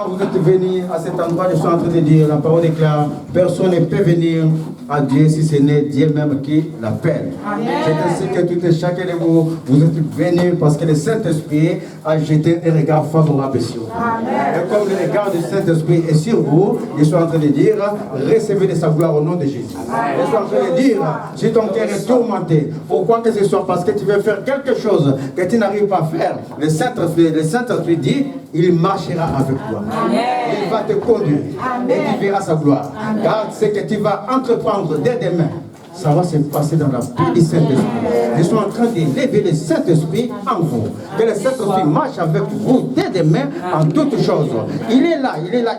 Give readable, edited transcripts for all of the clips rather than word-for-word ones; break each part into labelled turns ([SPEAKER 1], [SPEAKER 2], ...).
[SPEAKER 1] Vous êtes venus à cet endroit, je suis en train de dire, la parole déclare, personne ne peut venir à Dieu si ce n'est Dieu même qui l'appelle. C'est ainsi que tout et chacun de vous, vous êtes venus parce que le Saint-Esprit a jeté un regard favorable sur vous. Et comme le regard du Saint-Esprit est sur vous, je suis en train de dire, recevez de sa gloire au nom de Jésus. Je suis en train de dire, si ton cœur est tourmenté, pourquoi que ce soit parce que tu veux faire quelque chose que tu n'arrives pas à faire, le Saint-Esprit dit, il marchera avec toi. Il va te conduire et tu verras sa gloire. Car ce que tu vas entreprendre dès demain, ça va se passer dans la paix du Saint-Esprit. Je suis en train d'élever le Saint-Esprit en vous. Que le Saint-Esprit marche avec vous dès demain en toutes choses. Il est là,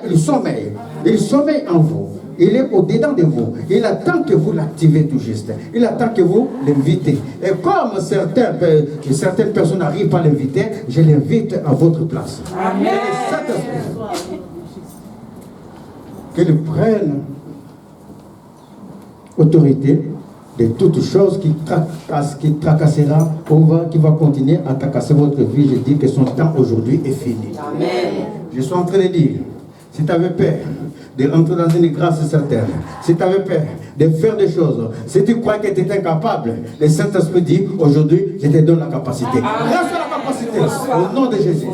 [SPEAKER 1] il sommeille. Il sommeille en vous. Il est au-dedans de vous. Il attend que vous l'activez tout juste. Il attend que vous l'invitez. Et comme certaines personnes n'arrivent pas à l'inviter, je l'invite à votre place. Amen. Qu'il prenne autorité de toutes choses qui tracassera, qui va continuer à tracasser votre vie. Je dis que son temps aujourd'hui est fini. Amen. Je suis en train de dire, si tu avais peur de rentrer dans une grâce certaine, si tu avais peur de faire des choses, si tu crois que tu es incapable, le Saint-Esprit dit, aujourd'hui, je te donne la capacité. Reste la capacité, au nom de Jésus.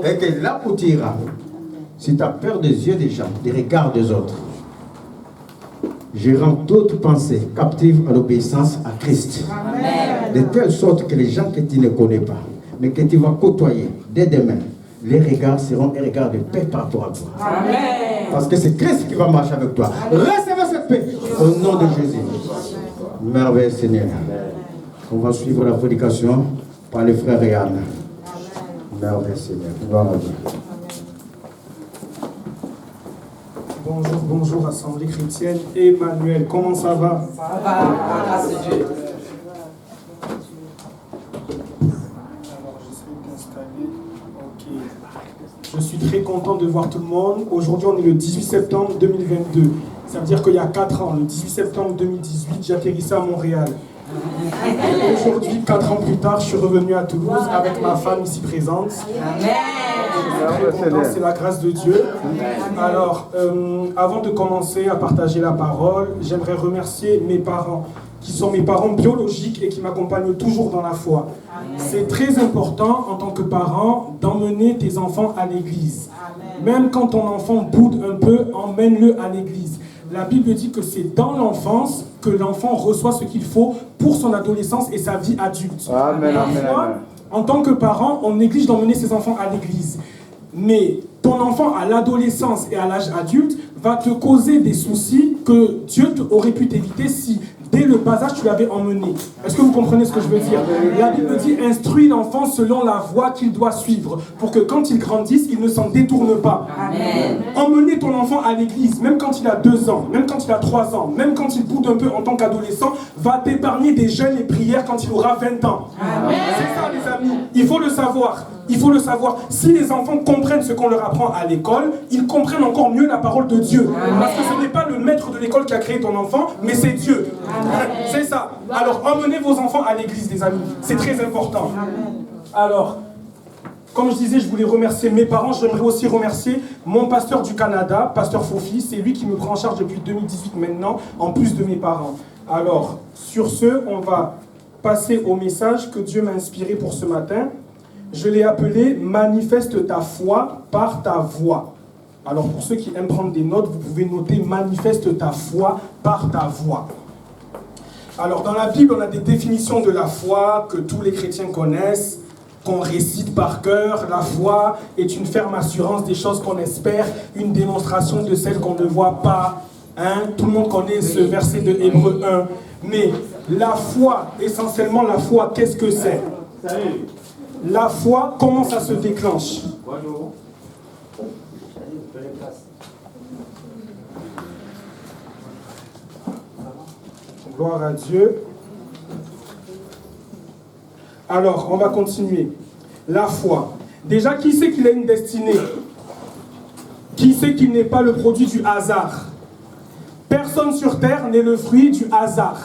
[SPEAKER 1] Et que là où tu iras, si tu as peur des yeux des gens, des regards des autres, je rends toute pensée captive à l'obéissance à Christ. Amen. De telle sorte que les gens que tu ne connais pas, mais que tu vas côtoyer dès demain, les regards seront des regards de paix par rapport à toi. Amen. Parce que c'est Christ qui va marcher avec toi. Recevez cette paix au nom de Jésus. Merveilleux Seigneur. On va suivre la prédication par les frères et Anne. Merveilleux Seigneur. Gloire à Dieu.
[SPEAKER 2] Bonjour, bonjour, Assemblée chrétienne. Emmanuel, comment ça va?
[SPEAKER 3] Ça va, grâce à Dieu.
[SPEAKER 2] Alors, j'essaie d'installer. Ok. Je suis très content de voir tout le monde. Aujourd'hui, on est le 18 septembre 2022. Ça veut dire qu'il y a 4 ans, le 18 septembre 2018, j'atterrissais à Montréal. Aujourd'hui, 4 ans plus tard, je suis revenu à Toulouse avec ma femme ici présente. C'est la grâce de Dieu. Alors, avant de commencer à partager la parole, j'aimerais remercier mes parents, qui sont mes parents biologiques et qui m'accompagnent toujours dans la foi. C'est très important en tant que parent d'emmener tes enfants à l'église. Même quand ton enfant boude un peu, emmène-le à l'église. La Bible dit que c'est dans l'enfance que l'enfant reçoit ce qu'il faut pour son adolescence et sa vie adulte.
[SPEAKER 1] Amen,
[SPEAKER 2] Parfois, en tant que parent, on néglige d'emmener ses enfants à l'église. Mais ton enfant à l'adolescence et à l'âge adulte va te causer des soucis que Dieu aurait pu t'éviter si dès le bas âge tu l'avais emmené. Est-ce que vous comprenez ce que je veux dire? La Bible dit, instruis l'enfant selon la voie qu'il doit suivre, pour que quand il grandisse, il ne s'en détourne pas. Amen. Emmener ton enfant à l'église, même quand il a 2 ans, même quand il a 3 ans, même quand il boude un peu en tant qu'adolescent, va t'épargner des jeûnes et prières quand il aura 20 ans. Amen. C'est ça les amis, il faut le savoir. Il faut le savoir. Si les enfants comprennent ce qu'on leur apprend à l'école, ils comprennent encore mieux la parole de Dieu. Amen. Parce que ce n'est pas le maître de l'école qui a créé ton enfant, mais c'est Dieu. C'est ça. Alors, emmenez vos enfants à l'église, les amis. C'est très important. Alors, comme je disais, je voulais remercier mes parents. J'aimerais aussi remercier mon pasteur du Canada, pasteur Fofi. C'est lui qui me prend en charge depuis 2018 maintenant, en plus de mes parents. Alors, sur ce, on va passer au message que Dieu m'a inspiré pour ce matin. Je l'ai appelé « Manifeste ta foi par ta voix ». Alors, pour ceux qui aiment prendre des notes, vous pouvez noter « Manifeste ta foi par ta voix ». Alors, dans la Bible, on a des définitions de la foi que tous les chrétiens connaissent, qu'on récite par cœur. La foi est une ferme assurance des choses qu'on espère, une démonstration de celles qu'on ne voit pas. Hein? Tout le monde connaît ce verset de Hébreux 1. Mais la foi, essentiellement la foi, qu'est-ce que c'est? La foi, comment ça se déclenche? Gloire à Dieu. Alors, on va continuer. La foi. Déjà, qui sait qu'il a une destinée? Qui sait qu'il n'est pas le produit du hasard? Personne sur terre n'est le fruit du hasard.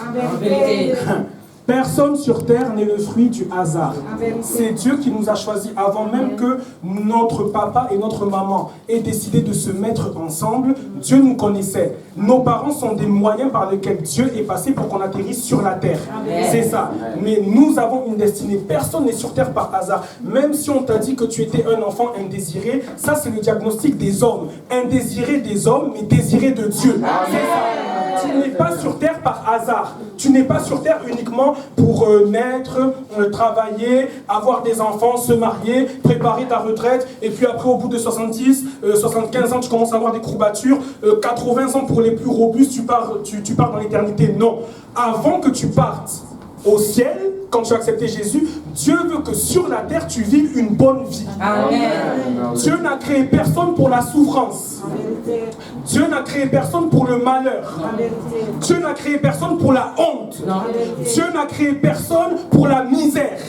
[SPEAKER 2] Personne sur terre n'est le fruit du hasard. C'est Dieu qui nous a choisis avant même que notre papa et notre maman aient décidé de se mettre ensemble. Dieu nous connaissait. Nos parents sont des moyens par lesquels Dieu est passé pour qu'on atterrisse sur la terre. C'est ça. Mais nous avons une destinée. Personne n'est sur terre par hasard. Même si on t'a dit que tu étais un enfant indésiré, ça c'est le diagnostic des hommes. Indésiré des hommes, mais désiré de Dieu. C'est ça. Tu n'es pas sur terre par hasard. Tu n'es pas sur terre uniquement pour naître, travailler, avoir des enfants, se marier, préparer ta retraite, et puis après au bout de 70, 75 ans, tu commences à avoir des courbatures, 80 ans pour les plus robustes, tu pars dans l'éternité. Non. Avant que tu partes au ciel, quand tu as accepté Jésus, Dieu veut que sur la terre, tu vives une bonne vie. Amen. Dieu n'a créé personne pour la souffrance. Dieu n'a créé personne pour le malheur. Dieu n'a créé personne pour la honte. Dieu n'a créé personne pour la misère.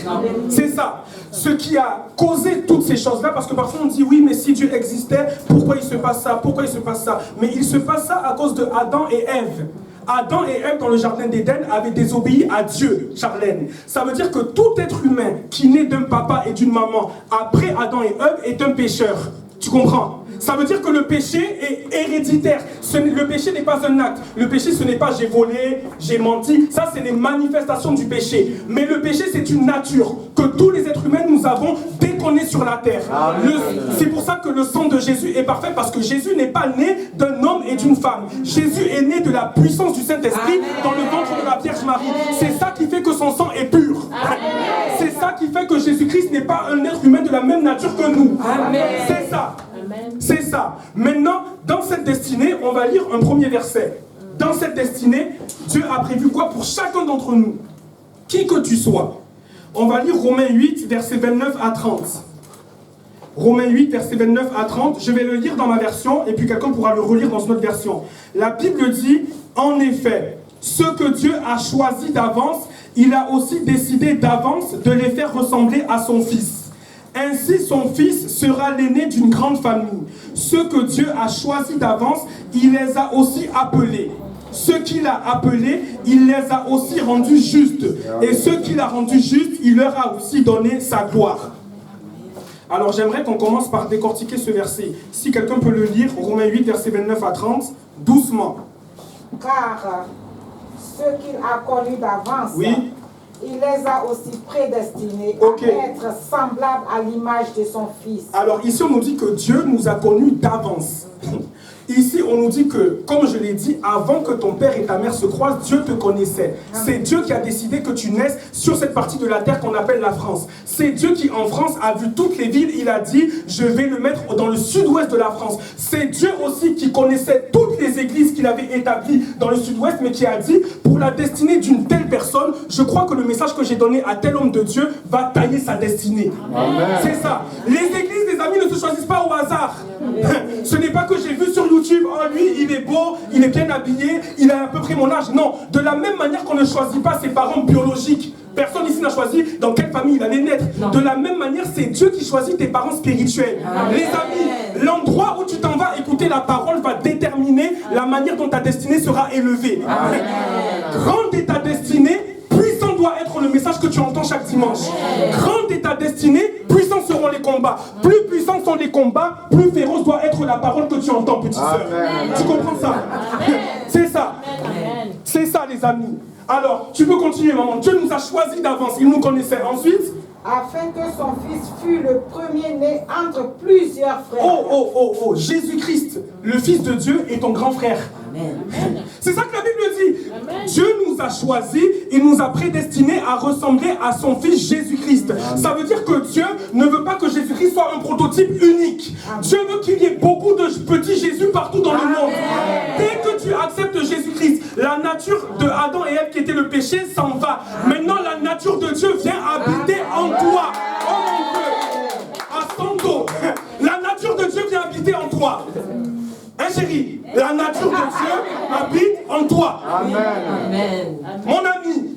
[SPEAKER 2] C'est ça. Ce qui a causé toutes ces choses-là, parce que parfois on dit oui, mais si Dieu existait, pourquoi il se passe ça? Pourquoi il se passe ça? Mais il se passe ça à cause de Adam et Ève. Adam et Ève dans le jardin d'Éden avaient désobéi à Dieu, Charlène. Ça veut dire que tout être humain qui naît d'un papa et d'une maman après Adam et Ève est un pécheur. Tu comprends? Ça veut dire que le péché est héréditaire. Le péché n'est pas un acte. Le péché, ce n'est pas j'ai volé, j'ai menti. Ça, c'est les manifestations du péché. Mais le péché, c'est une nature que tous les êtres humains nous avons dès qu'on est sur la terre. C'est pour ça que le sang de Jésus est parfait, parce que Jésus n'est pas né d'un homme et d'une femme. Jésus est né de la puissance du Saint-Esprit dans le ventre de la Vierge Marie. C'est ça qui fait que son sang est pur. C'est ça qui fait que Jésus-Christ n'est pas un être humain de la même nature que nous. C'est ça. C'est ça. Maintenant, dans cette destinée, on va lire un premier verset. Dans cette destinée, Dieu a prévu quoi pour chacun d'entre nous? Qui que tu sois. On va lire Romains 8, versets 29 à 30. Romains 8, versets 29 à 30. Je vais le lire dans ma version, et puis quelqu'un pourra le relire dans une autre version. La Bible dit, en effet, ceux que Dieu a choisis d'avance, il a aussi décidé d'avance de les faire ressembler à son Fils. Ainsi, son Fils sera l'aîné d'une grande famille. Ceux que Dieu a choisis d'avance, il les a aussi appelés. Ceux qu'il a appelés, il les a aussi rendus justes. Et ceux qu'il a rendus justes, il leur a aussi donné sa gloire. Alors j'aimerais qu'on commence par décortiquer ce verset. Si quelqu'un peut le lire, Romains 8, versets 29 à 30, doucement.
[SPEAKER 4] Car ceux qu'il a connus d'avance,
[SPEAKER 2] oui.
[SPEAKER 4] Il les a aussi prédestinés à être semblables à l'image de son Fils.
[SPEAKER 2] Alors ici on nous dit que Dieu nous a connus d'avance. Ici on nous dit que, comme je l'ai dit, avant que ton père et ta mère se croisent, Dieu te connaissait. C'est Dieu qui a décidé que tu naisses sur cette partie de la terre qu'on appelle la France. C'est Dieu qui en France a vu toutes les villes, il a dit je vais le mettre dans le sud-ouest de la France. C'est Dieu aussi qui connaissait toutes les églises qu'il avait établies dans le sud-ouest, mais qui a dit pour la destinée d'une telle personne, je crois que le message que j'ai donné à tel homme de Dieu va tailler sa destinée. C'est ça. Les églises, les amis, ne se choisissent pas au hasard. Ce n'est pas que j'ai vu sur YouTube, oh lui il est beau, il est bien habillé, il a à peu près mon âge. Non, de la même manière qu'on ne choisit pas ses parents biologiques. Personne ici n'a choisi dans quelle famille il allait naître. Non. De la même manière, c'est Dieu qui choisit tes parents spirituels. Amen. Les amis, l'endroit où tu t'en vas écouter la parole va déterminer la manière dont ta destinée sera élevée. Amen. Grande est ta destinée, puissant doit être le message que tu entends chaque dimanche. Grande est ta destinée, puissants seront les combats. Plus puissants sont les combats, plus féroce doit être la parole que tu entends, petite sœur. Tu comprends ça? C'est ça. C'est ça, les amis. Alors, tu peux continuer, maman. Dieu nous a choisis d'avance, il nous connaissait. Ensuite,
[SPEAKER 4] afin que son Fils fût le premier-né entre plusieurs frères.
[SPEAKER 2] Oh, Jésus-Christ, le Fils de Dieu, est ton grand frère. Amen. C'est ça que la Bible dit. Amen. Dieu nous a choisis, il nous a prédestinés à ressembler à son Fils Jésus-Christ. Ça veut dire que Dieu ne veut pas que Jésus-Christ soit un prototype unique. Amen. Dieu veut qu'il y ait beaucoup de petits Jésus partout dans le monde. Dès que tu acceptes Jésus-Christ, la nature de Adam et Ève qui était le péché s'en va. Maintenant, la nature de Dieu vient habiter en toi. Oh mon Dieu. À Santo. La nature de Dieu vient habiter en toi. Hein chérie, la nature de Dieu habite en toi. Amen. Mon ami,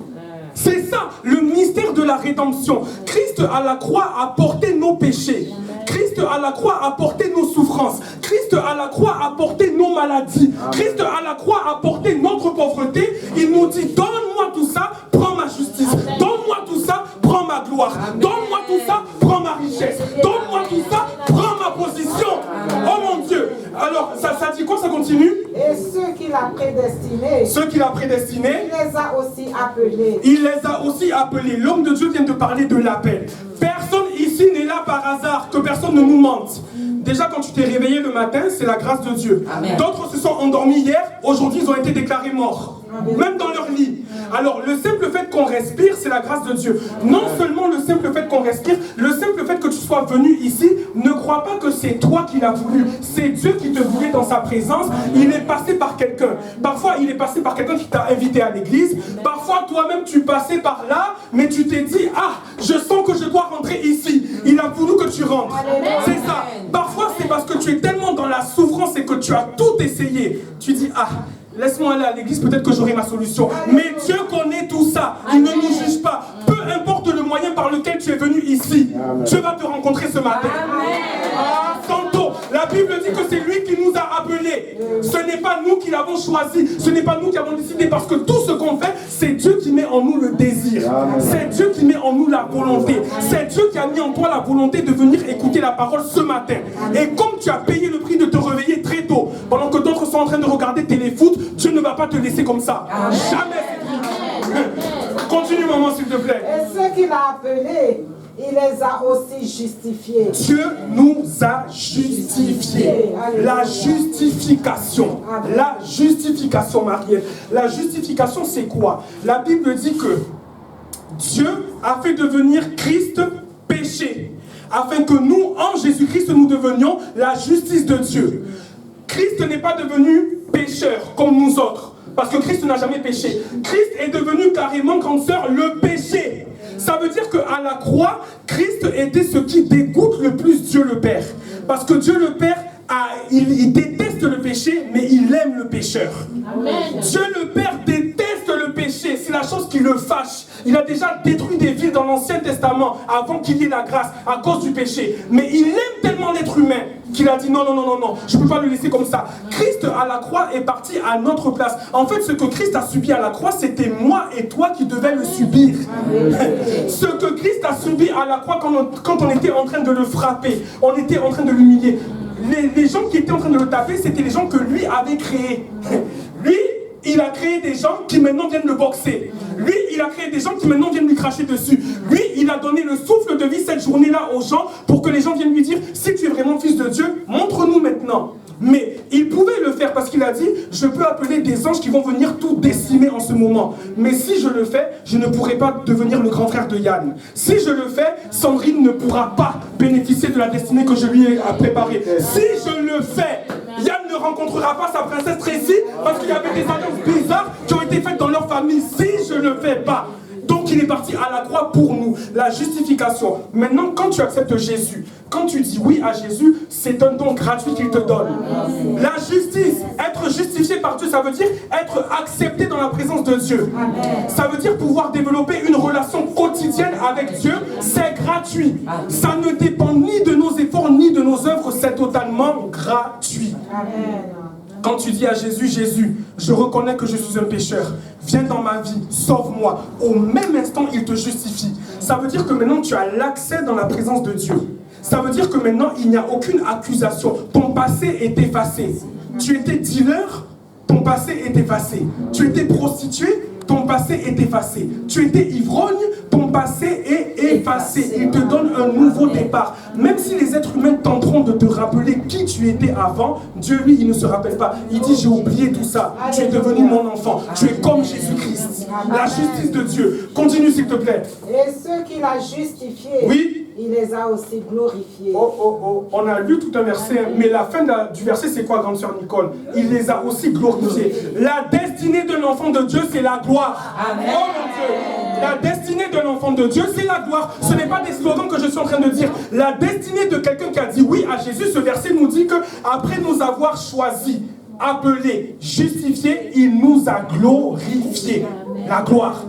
[SPEAKER 2] c'est ça le mystère de la rédemption. Christ à la croix a porté nos péchés. Christ à la croix a porté nos souffrances. Christ à la croix a porté nos maladies. Christ à la croix a porté notre pauvreté. Il nous dit, donne-moi tout ça, prends ma justice. a dit quoi? Ça continue.
[SPEAKER 4] Et ceux qu'il a prédestinés,
[SPEAKER 2] Ceux qu'il a prédestinés,
[SPEAKER 4] il les a aussi appelés.
[SPEAKER 2] il les a aussi appelés. L'homme de Dieu vient de parler de l'appel. Personne ici n'est là par hasard, que personne ne nous mente. Déjà, quand tu t'es réveillé le matin, c'est la grâce de Dieu. D'autres se sont endormis hier, aujourd'hui ils ont été déclarés morts. Même dans leur lit. Alors, le simple fait qu'on respire, c'est la grâce de Dieu. Non seulement le simple fait qu'on respire, le simple fait que tu sois venu ici, ne crois pas que c'est toi qui l'as voulu. C'est Dieu qui te voulait dans sa présence. Il est passé par quelqu'un. Parfois, il est passé par quelqu'un qui t'a invité à l'église. Parfois, toi-même, tu passais par là, mais tu t'es dit, ah, je sens que je dois rentrer ici. Il a voulu que tu rentres. C'est ça. Parfois, c'est parce que tu es tellement dans la souffrance et que tu as tout essayé. Tu dis, ah, laisse-moi aller à l'église, peut-être que j'aurai ma solution. Mais Dieu connaît tout ça. Il ne nous juge pas. Peu importe le moyen par lequel tu es venu ici, Dieu va te rencontrer ce matin. Ah, Santo, la Bible dit que c'est lui qui nous a appelés. Ce n'est pas nous qui l'avons choisi. Ce n'est pas nous qui avons décidé. Parce que tout ce qu'on fait, c'est Dieu qui met en nous le désir. C'est Dieu qui met en nous la volonté. C'est Dieu qui a mis en toi la volonté de venir écouter la parole ce matin. Et comme tu as payé le prix de te réveiller très tôt, pendant que d'autres sont en train de regarder téléfoot, Dieu ne va pas te laisser comme ça. Jamais. Continue, maman, s'il te plaît.
[SPEAKER 4] Et ceux qu'il a appelés, il les a aussi justifiés.
[SPEAKER 2] Dieu nous a justifiés. La justification. La justification, Marielle. La justification, c'est quoi? La Bible dit que Dieu a fait devenir Christ péché, afin que nous, en Jésus-Christ, nous devenions la justice de Dieu. Christ n'est pas devenu pécheur comme nous autres, parce que Christ n'a jamais péché. Christ est devenu carrément, grande sœur, le péché. Ça veut dire qu'à la croix, Christ était ce qui dégoûte le plus Dieu le Père. Parce que Dieu le Père, il déteste le péché, mais il aime le pécheur. Amen. Dieu le Père déteste le péché, c'est la chose qui le fâche. Il a déjà détruit des villes dans l'Ancien Testament avant qu'il y ait la grâce à cause du péché. Mais il aime tellement l'être humain qu'il a dit non, non, non, non, non, je ne peux pas le laisser comme ça. Christ à la croix est parti à notre place. En fait, ce que Christ a subi à la croix, c'était moi et toi qui devaient le subir. Ce que Christ a subi à la croix quand on était en train de le frapper, on était en train de l'humilier. Les gens qui étaient en train de le taper, c'était les gens que lui avait créés. Lui, il a créé des gens qui maintenant viennent le boxer. Lui, il a créé des gens qui maintenant viennent lui cracher dessus. Lui, il a donné le souffle de vie cette journée-là aux gens pour que les gens viennent lui dire, si tu es vraiment fils de Dieu, montre-nous maintenant. Mais il pouvait le faire parce qu'il a dit, je peux appeler des anges qui vont venir tout décimer en ce moment. Mais si je le fais, je ne pourrai pas devenir le grand frère de Yann. Si je le fais, Sandrine ne pourra pas bénéficier de la destinée que je lui ai préparée. Si je le fais, Yann ne rencontrera pas sa princesse Tracy parce qu'il y avait des alliances bizarres qui ont été faites dans leur famille. Si je ne le fais pas. Donc il est parti à la croix pour nous, la justification. Maintenant, quand tu acceptes Jésus, quand tu dis oui à Jésus, c'est un don gratuit qu'il te donne. La justice, être justifié par Dieu, ça veut dire être accepté dans la présence de Dieu. Ça veut dire pouvoir développer une relation quotidienne avec Dieu, c'est gratuit. Ça ne dépend ni de nos efforts, ni de nos œuvres, c'est totalement gratuit. Quand tu dis à Jésus, Jésus, je reconnais que je suis un pécheur, viens dans ma vie, sauve-moi. Au même instant, il te justifie. Ça veut dire que maintenant, tu as l'accès dans la présence de Dieu. Ça veut dire que maintenant, il n'y a aucune accusation. Ton passé est effacé. Tu étais dealer, ton passé est effacé. Tu étais prostituée, ton passé est effacé. Tu étais ivrogne, ton passé est effacé. Il te donne un nouveau départ. Même si les êtres humains tenteront de te rappeler qui tu étais avant, Dieu, lui, il ne se rappelle pas. Il dit, j'ai oublié tout ça. Tu es devenu mon enfant. Tu es comme Jésus-Christ. La justice de Dieu. Continue, s'il te plaît.
[SPEAKER 4] Et ceux qu'il a justifiés,
[SPEAKER 2] oui,
[SPEAKER 4] il les a aussi glorifiés.
[SPEAKER 2] On a lu tout un verset, mais la fin du verset, c'est quoi, grande sœur Nicole? Il les a aussi glorifiés. La destinée d'un enfant de Dieu, c'est la gloire. Amen. Oh mon Dieu! La destinée d'un enfant de Dieu, c'est la gloire. Ce n'est pas des slogans que je suis en train de dire. La destinée de quelqu'un qui a dit oui à Jésus, ce verset nous dit que après nous avoir choisis, appelés, justifiés, il nous a glorifiés. La gloire.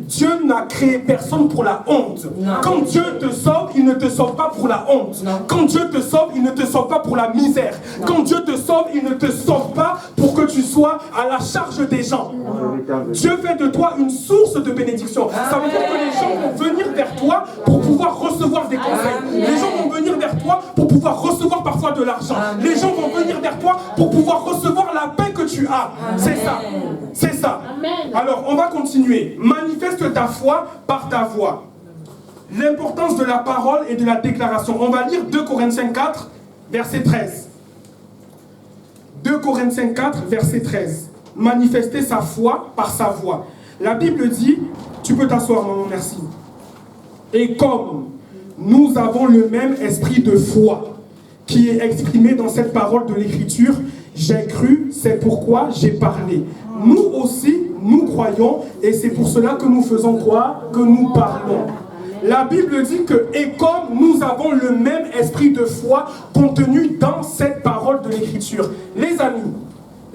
[SPEAKER 2] Dieu n'a créé personne pour la honte. Non. Quand Dieu te sauve, il ne te sauve pas pour la honte. Non. Quand Dieu te sauve, il ne te sauve pas pour la misère. Non. Quand Dieu te sauve, il ne te sauve pas pour que tu sois à la charge des gens. Non. Dieu fait de toi une source de bénédiction. Ça veut dire que les gens vont venir vers toi pour pouvoir recevoir des conseils. Les gens vont venir vers toi pour pouvoir pouvoir recevoir parfois de l'argent. Les gens vont venir vers toi pour pouvoir recevoir la paix que tu as. C'est ça. C'est ça. Alors, on va continuer. Manifeste ta foi par ta voix. L'importance de la parole et de la déclaration. On va lire 2 Corinthiens 4, verset 13. 2 Corinthiens 4, verset 13. Manifester sa foi par sa voix. La Bible dit, tu peux t'asseoir, maman, merci. Et comme nous avons le même esprit de foi qui est exprimé dans cette parole de l'Écriture, j'ai cru, c'est pourquoi j'ai parlé. Nous aussi, nous croyons, et c'est pour cela que nous faisons quoi? Que nous parlons. La Bible dit que, et comme nous avons le même esprit de foi contenu dans cette parole de l'Écriture. Les amis,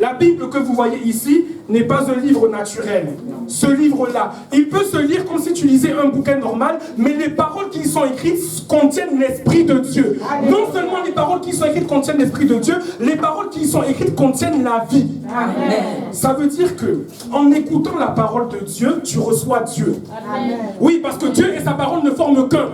[SPEAKER 2] la Bible que vous voyez ici n'est pas un livre naturel. Ce livre-là, il peut se lire comme si tu lisais un bouquin normal, mais les paroles qui y sont écrites contiennent l'Esprit de Dieu. Non seulement les paroles qui y sont écrites contiennent l'Esprit de Dieu, les paroles qui y sont écrites contiennent la vie. Amen. Ça veut dire que, en écoutant la parole de Dieu, tu reçois Dieu. Amen. Oui, parce que Dieu et sa parole ne forment qu'un.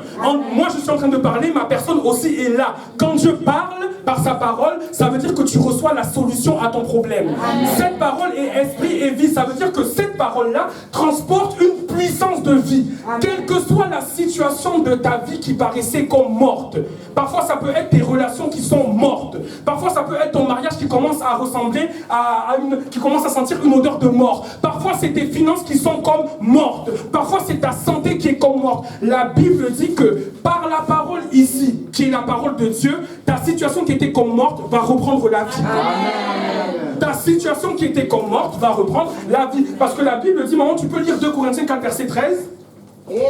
[SPEAKER 2] Moi, je suis en train de parler, ma personne aussi est là. Quand Dieu parle par sa parole, ça veut dire que tu reçois la solution à ton problème. Amen. Cette parole est esprit et vie. Ça veut dire que cette parole-là transporte une puissance de vie. Amen. Quelle que soit la situation de ta vie qui paraissait comme morte. Parfois, ça peut être tes relations qui sont mortes. Parfois, ça peut être ton mariage qui commence à ressembler qui commence à sentir une odeur de mort. Parfois, c'est tes finances qui sont comme mortes. Parfois, c'est ta santé qui est comme morte. La Bible dit que par la parole ici, qui est la parole de Dieu, ta situation qui était comme morte va reprendre la vie. Amen. Ta situation qui était comme morte va reprendre la vie. Parce que la Bible dit, maman, tu peux lire 2 Corinthiens 4, verset 13.
[SPEAKER 4] Et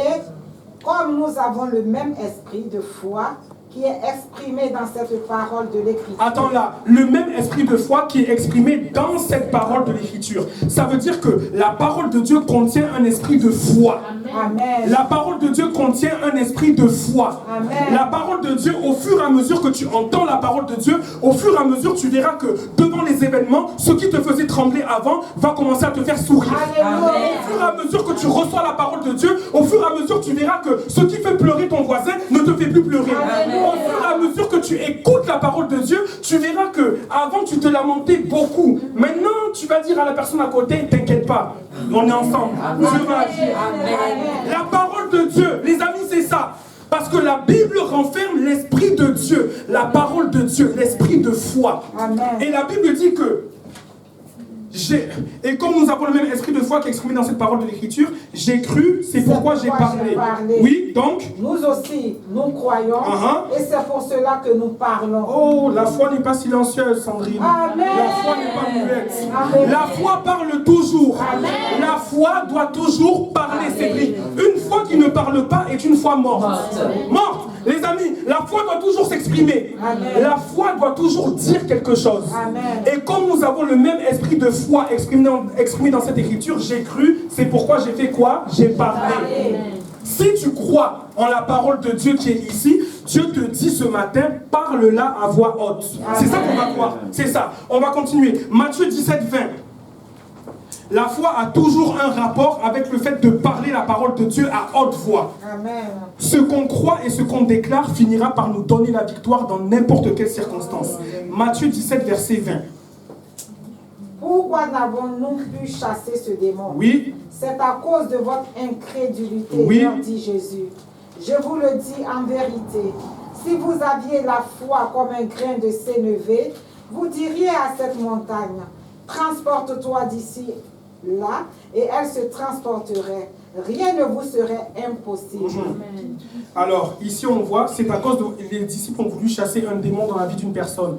[SPEAKER 4] comme nous avons le même esprit de foi qui est exprimé dans cette parole de l'Écriture.
[SPEAKER 2] Attends là, le même esprit de foi qui est exprimé dans cette parole de l'Écriture. Ça veut dire que la parole de Dieu contient un esprit de foi.
[SPEAKER 4] Amen.
[SPEAKER 2] La parole de Dieu contient un esprit de foi. Amen. La parole de Dieu, au fur et à mesure que tu entends la parole de Dieu, au fur et à mesure tu verras que devant les événements, ce qui te faisait trembler avant va commencer à te faire sourire. Amen. Au fur et à mesure que tu reçois la parole de Dieu, au fur et à mesure tu verras que ce qui fait pleurer ton voisin ne te fait plus pleurer. Amen. Au fur et à mesure que tu écoutes la parole de Dieu, tu verras que avant tu te lamentais beaucoup. Maintenant, tu vas dire à la personne à côté, t'inquiète pas, on est ensemble. Dieu va agir. La parole de Dieu, les amis, c'est ça. Parce que la Bible renferme l'esprit de Dieu, la parole de Dieu, l'esprit de foi. Amen. Et la Bible dit que et comme nous avons le même esprit de foi qui est exprimé dans cette parole de l'Écriture, j'ai cru, c'est pourquoi j'ai parlé. Oui, donc
[SPEAKER 4] nous aussi, nous croyons, et c'est pour cela que nous parlons.
[SPEAKER 2] Oh, la foi n'est pas silencieuse, Sandrine.
[SPEAKER 4] Amen.
[SPEAKER 2] La foi n'est pas muette. La foi parle toujours. Amen. La foi doit toujours parler, Cédric. Une foi qui ne parle pas est une foi morte. Morte. Les amis, la foi doit toujours s'exprimer. La foi doit toujours dire quelque chose. Amen. Et comme nous avons le même esprit de foi exprimé dans cette écriture, j'ai cru, c'est pourquoi j'ai fait quoi? J'ai parlé. Amen. Si tu crois en la parole de Dieu qui est ici, Dieu te dit ce matin, parle-la à voix haute. C'est ça qu'on va voir. C'est ça. On va continuer. Matthieu 17, 20. La foi a toujours un rapport avec le fait de parler la parole de Dieu à haute voix. Amen. Ce qu'on croit et ce qu'on déclare finira par nous donner la victoire dans n'importe quelle circonstance. Matthieu 17, verset 20.
[SPEAKER 4] Pourquoi n'avons-nous pu chasser ce démon?
[SPEAKER 2] Oui.
[SPEAKER 4] C'est à cause de votre incrédulité,
[SPEAKER 2] oui.
[SPEAKER 4] leur dit Jésus. Je vous le dis en vérité, si vous aviez la foi comme un grain de sénévé, vous diriez à cette montagne, transporte-toi d'ici là, et elle se transporterait. Rien ne vous serait impossible.
[SPEAKER 2] Amen. Alors, ici on voit, c'est à cause de... Les disciples ont voulu chasser un démon dans la vie d'une personne.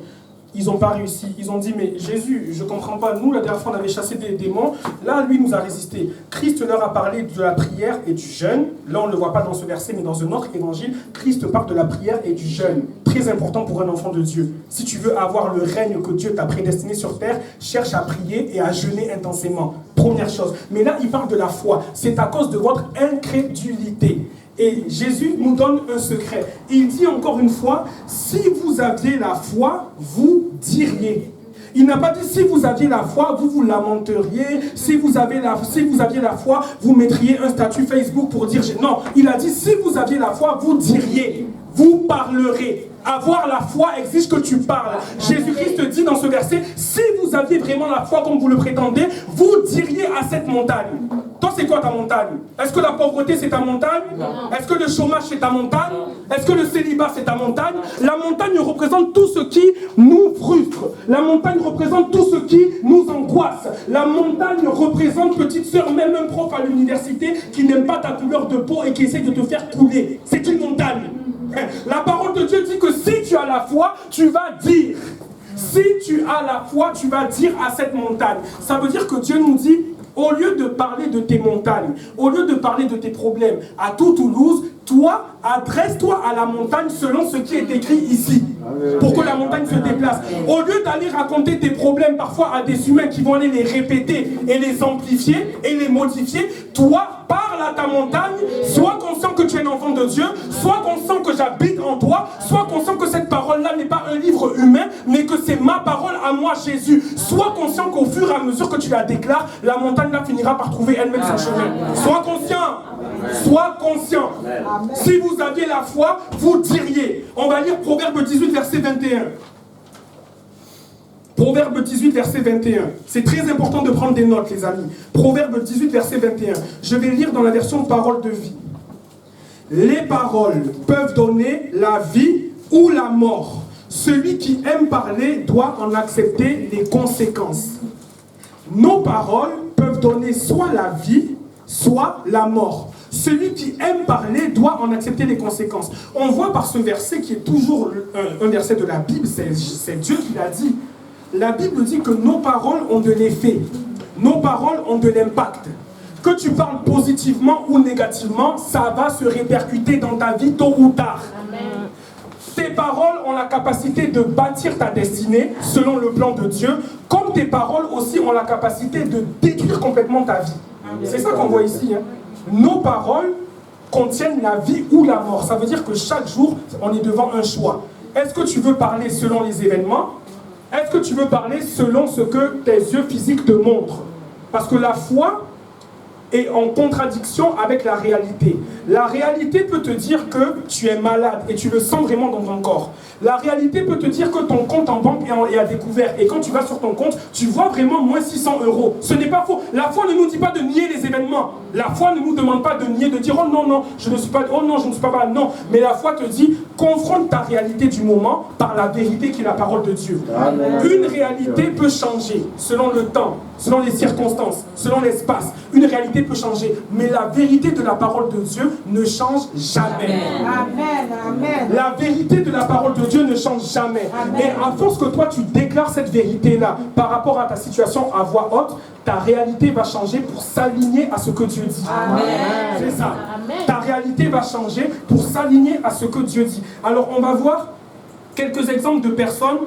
[SPEAKER 2] Ils n'ont pas réussi. Ils ont dit, mais Jésus, je ne comprends pas. Nous, la dernière fois, on avait chassé des démons. Là, lui nous a résisté. Christ leur a parlé de la prière et du jeûne. Là, on ne le voit pas dans ce verset, mais dans un autre évangile, Christ parle de la prière et du jeûne. Très important pour un enfant de Dieu. Si tu veux avoir le règne que Dieu t'a prédestiné sur terre, cherche à prier et à jeûner intensément. Première chose. Mais là, il parle de la foi. C'est à cause de votre incrédulité. Et Jésus nous donne un secret. Il dit encore une fois, si vous aviez la foi, vous diriez. Il n'a pas dit si vous aviez la foi, vous vous lamenteriez. Si vous aviez la foi, vous mettriez un statut Facebook pour dire non. Il a dit si vous aviez la foi, vous diriez. Vous parlerez. Avoir la foi exige que tu parles. Jésus-Christ dit dans ce verset, si vous aviez vraiment la foi comme vous le prétendez, vous diriez à cette montagne. Toi, c'est quoi ta montagne? Est-ce que la pauvreté, c'est ta montagne? Est-ce que le chômage, c'est ta montagne? Est-ce que le célibat, c'est ta montagne? La montagne représente tout ce qui nous frustre. La montagne représente tout ce qui nous angoisse. La montagne représente, petite sœur, même un prof à l'université qui n'aime pas ta couleur de peau et qui essaie de te faire couler. C'est une montagne. La parole de Dieu dit que si tu as la foi, tu vas dire. Si tu as la foi, tu vas dire à cette montagne. Ça veut dire que Dieu nous dit, au lieu de parler de tes montagnes, au lieu de parler de tes problèmes à tout Toulouse, toi, adresse-toi à la montagne selon ce qui est écrit ici, pour que la montagne se déplace. Au lieu d'aller raconter tes problèmes parfois à des humains qui vont aller les répéter et les amplifier et les modifier, toi, parle à ta montagne, sois conscient que tu es un enfant de Dieu, sois conscient que j'habite en toi, sois conscient que cette parole-là n'est pas un livre humain, mais que c'est ma parole à moi, Jésus. Sois conscient qu'au fur et à mesure que tu la déclares, la montagne-là finira par trouver elle-même son chemin. Sois conscient. Sois conscient. Si vous aviez la foi, vous diriez. On va lire Proverbe 18, verset 21. Proverbe 18, verset 21. C'est très important de prendre des notes, les amis. Proverbe 18, verset 21. Je vais lire dans la version parole de vie. Les paroles peuvent donner la vie ou la mort. Celui qui aime parler doit en accepter les conséquences. Nos paroles peuvent donner soit la vie, soit la mort. Celui qui aime parler doit en accepter les conséquences. On voit par ce verset qui est toujours un verset de la Bible, c'est Dieu qui l'a dit. La Bible dit que nos paroles ont de l'effet. Nos paroles ont de l'impact. Que tu parles positivement ou négativement, ça va se répercuter dans ta vie tôt ou tard. Amen. Tes paroles ont la capacité de bâtir ta destinée selon le plan de Dieu, comme tes paroles aussi ont la capacité de détruire complètement ta vie. C'est ça qu'on voit ici. Hein. Nos paroles contiennent la vie ou la mort. Ça veut dire que chaque jour, on est devant un choix. Est-ce que tu veux parler selon les événements? Est-ce que tu veux parler selon ce que tes yeux physiques te montrent? Parce que la foi est en contradiction avec la réalité. La réalité peut te dire que tu es malade et tu le sens vraiment dans ton corps. La réalité peut te dire que ton compte en banque est à découvert. Et quand tu vas sur ton compte, tu vois vraiment moins 600 €. Ce n'est pas faux. La foi ne nous dit pas de nier les événements. La foi ne nous demande pas de nier, de dire « Oh non, non, je ne suis pas... Oh non, je ne suis pas malade. » Non. Mais la foi te dit « Confronte ta réalité du moment par la vérité qui est la parole de Dieu. » Une réalité peut changer selon le temps, selon les circonstances, selon l'espace. Une réalité peut changer. Mais la vérité de la parole de Dieu ne change jamais.
[SPEAKER 4] Amen. Amen.
[SPEAKER 2] La vérité de la parole de Dieu ne change jamais. Amen. Et à force que toi tu déclares cette vérité-là par rapport à ta situation à voix haute, ta réalité va changer pour s'aligner à ce que Dieu dit.
[SPEAKER 4] Amen.
[SPEAKER 2] C'est ça.
[SPEAKER 5] Amen.
[SPEAKER 2] Ta réalité va changer pour s'aligner à ce que Dieu dit. Alors on va voir quelques exemples de personnes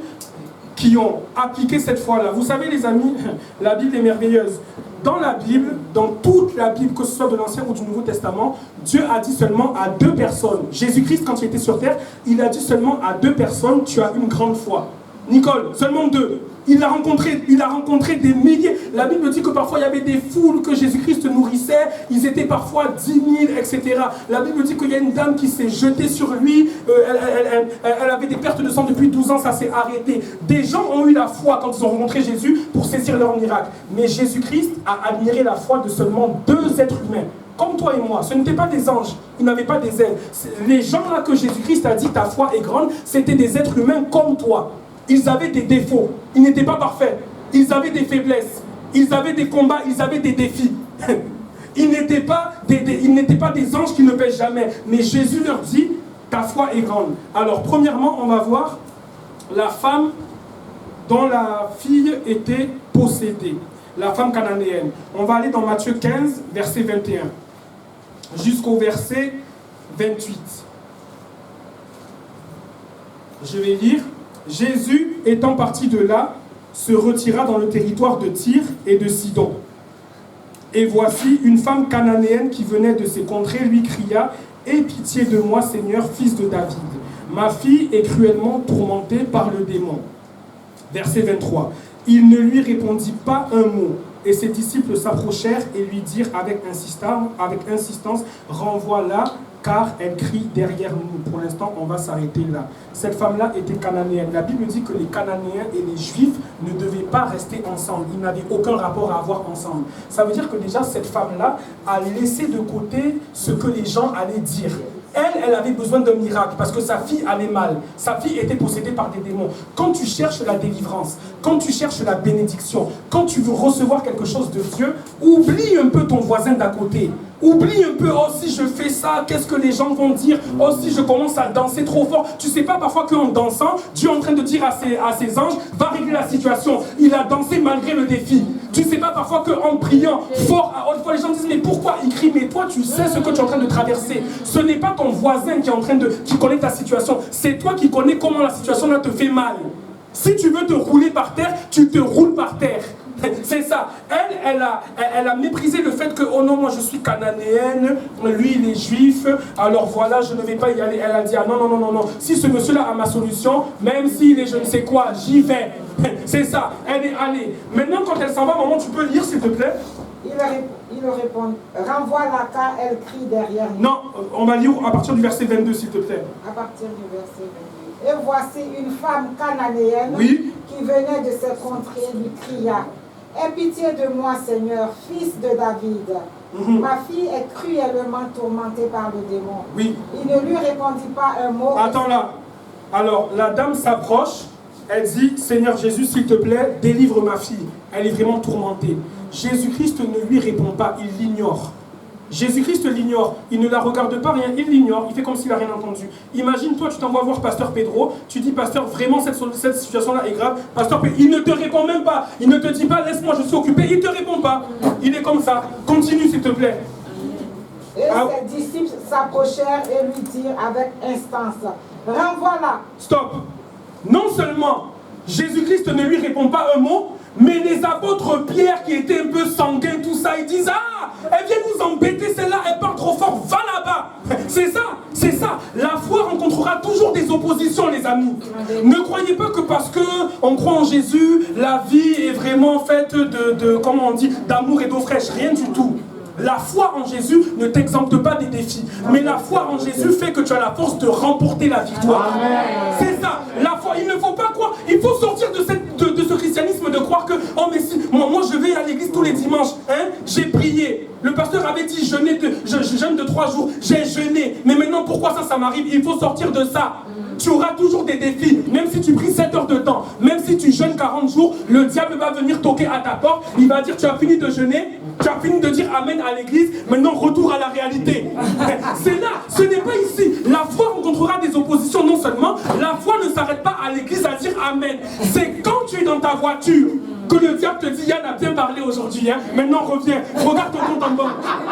[SPEAKER 2] qui ont appliqué cette foi-là. Vous savez les amis, la Bible est merveilleuse. Dans la Bible, dans toute la Bible, que ce soit de l'Ancien ou du Nouveau Testament, Dieu a dit seulement à 2 personnes. Jésus-Christ, quand il était sur terre, il a dit seulement à 2 personnes, tu as une grande foi. Nicole, seulement 2. Il a rencontré des milliers. La Bible dit que parfois il y avait des foules que Jésus-Christ nourrissait. Ils étaient parfois 10 000, etc. La Bible dit qu'il y a une dame qui s'est jetée sur lui. Elle avait des pertes de sang depuis 12 ans, ça s'est arrêté. Des gens ont eu la foi quand ils ont rencontré Jésus pour saisir leur miracle. Mais Jésus-Christ a admiré la foi de seulement 2 êtres humains. Comme toi et moi, ce n'étaient pas des anges, ils n'avaient pas des ailes. Les gens là que Jésus-Christ a dit ta foi est grande, c'était des êtres humains comme toi. Ils avaient des défauts, ils n'étaient pas parfaits, ils avaient des faiblesses, ils avaient des combats, ils avaient des défis. Ils n'étaient pas des anges qui ne pêchent jamais. Mais Jésus leur dit, ta foi est grande. Alors premièrement, on va voir la femme dont la fille était possédée. La femme cananéenne. On va aller dans Matthieu 15, verset 21, jusqu'au verset 28. Je vais lire. Jésus, étant parti de là, se retira dans le territoire de Tyr et de Sidon. Et voici, une femme cananéenne qui venait de ces contrées lui cria « Aie pitié de moi, Seigneur, fils de David. Ma fille est cruellement tourmentée par le démon. » Verset 23. Il ne lui répondit pas un mot. Et ses disciples s'approchèrent et lui dirent avec insistance « Renvoie-la, car elle crie derrière nous. Pour l'instant, on va s'arrêter là. Cette femme-là était cananéenne. La Bible dit que les Cananéens et les Juifs ne devaient pas rester ensemble. Ils n'avaient aucun rapport à avoir ensemble. Ça veut dire que déjà, cette femme-là a laissé de côté ce que les gens allaient dire. Elle avait besoin d'un miracle parce que sa fille allait mal. Sa fille était possédée par des démons. Quand tu cherches la délivrance, quand tu cherches la bénédiction, quand tu veux recevoir quelque chose de Dieu, oublie un peu ton voisin d'à côté. Oublie un peu, oh si je fais ça, qu'est-ce que les gens vont dire? Oh si je commence à danser trop fort. Tu sais pas parfois qu'en dansant, Dieu est en train de dire à ses anges, va régler la situation. Il a dansé malgré le défi. Tu sais pas parfois qu'en priant fort à haute voix, les gens disent mais pourquoi il crie? Mais toi tu sais ce que tu es en train de traverser. Ce n'est pas ton voisin qui connaît ta situation. C'est toi qui connais comment la situation là te fait mal. Si tu veux te rouler par terre, tu te roules par terre. C'est ça. Elle a méprisé le fait que, oh non, moi je suis cananéenne, lui il est juif, alors voilà, je ne vais pas y aller. Elle a dit, ah non, non, non, non, non. Si ce monsieur-là a ma solution, même s'il est je ne sais quoi, j'y vais. C'est ça. Elle est allée. Maintenant, quand elle s'en va, maman, tu peux lire, s'il te plaît?
[SPEAKER 4] Il répond, renvoie-la car elle crie derrière nous.
[SPEAKER 2] Non, on va lire à partir du verset 22, s'il te plaît.
[SPEAKER 4] À partir du verset 22. Et voici une femme cananéenne qui venait de cette contrée lui cria, aie pitié de moi, Seigneur, fils de David. Ma fille est cruellement tourmentée par le démon.
[SPEAKER 2] Oui.
[SPEAKER 4] Il ne lui répondit pas un mot.
[SPEAKER 2] Attends là. Alors, la dame s'approche, elle dit, Seigneur Jésus, s'il te plaît, délivre ma fille. Elle est vraiment tourmentée. Jésus-Christ ne lui répond pas, il l'ignore. Jésus-Christ l'ignore, il ne la regarde pas, rien, il l'ignore, il fait comme s'il n'a rien entendu. Imagine-toi, tu t'envoies voir Pasteur Pedro, tu dis, Pasteur, vraiment cette situation-là est grave. Pasteur Pedro, il ne te répond même pas, il ne te dit pas, laisse-moi, je suis occupé, il ne te répond pas. Il est comme ça. Continue, s'il te plaît.
[SPEAKER 4] Et ses disciples s'approchèrent et lui dirent avec instance, renvoie-la.
[SPEAKER 2] Stop. Non seulement Jésus-Christ ne lui répond pas un mot, mais les apôtres Pierre qui étaient un peu sanguins, tout ça, ils disent, ah, elle vient nous embêter, celle-là, elle parle trop fort, va là-bas. C'est ça, c'est ça. La foi rencontrera toujours des oppositions, les amis. Ne croyez pas que parce qu'on croit en Jésus, la vie est vraiment faite comment on dit, d'amour et d'eau fraîche, rien du tout. La foi en Jésus ne t'exempte pas des défis. Mais la foi en Jésus fait que tu as la force de remporter la victoire. C'est ça. La foi, il ne faut pas croire. Il faut sortir de ce christianisme de croire que, oh mais si, moi je vais à l'église tous les dimanches. Hein, j'ai prié. Le pasteur avait dit, je jeûne de 3 jours. J'ai jeûné. Mais maintenant, pourquoi ça m'arrive? Il faut sortir de ça. Tu auras toujours des défis. Même si tu pries 7 heures de temps, même si tu jeûnes 40 jours, le diable va venir toquer à ta porte. Il va dire, tu as fini de jeûner, tu as fini de dire Amen à l'église, maintenant retour à la réalité. C'est là, ce n'est pas ici. La foi rencontrera des oppositions non seulement, la foi ne s'arrête pas à l'église à dire Amen. C'est quand tu es dans ta voiture que le diable te dit, Yann a bien parlé aujourd'hui, hein? Maintenant reviens, regarde ton compte en banque.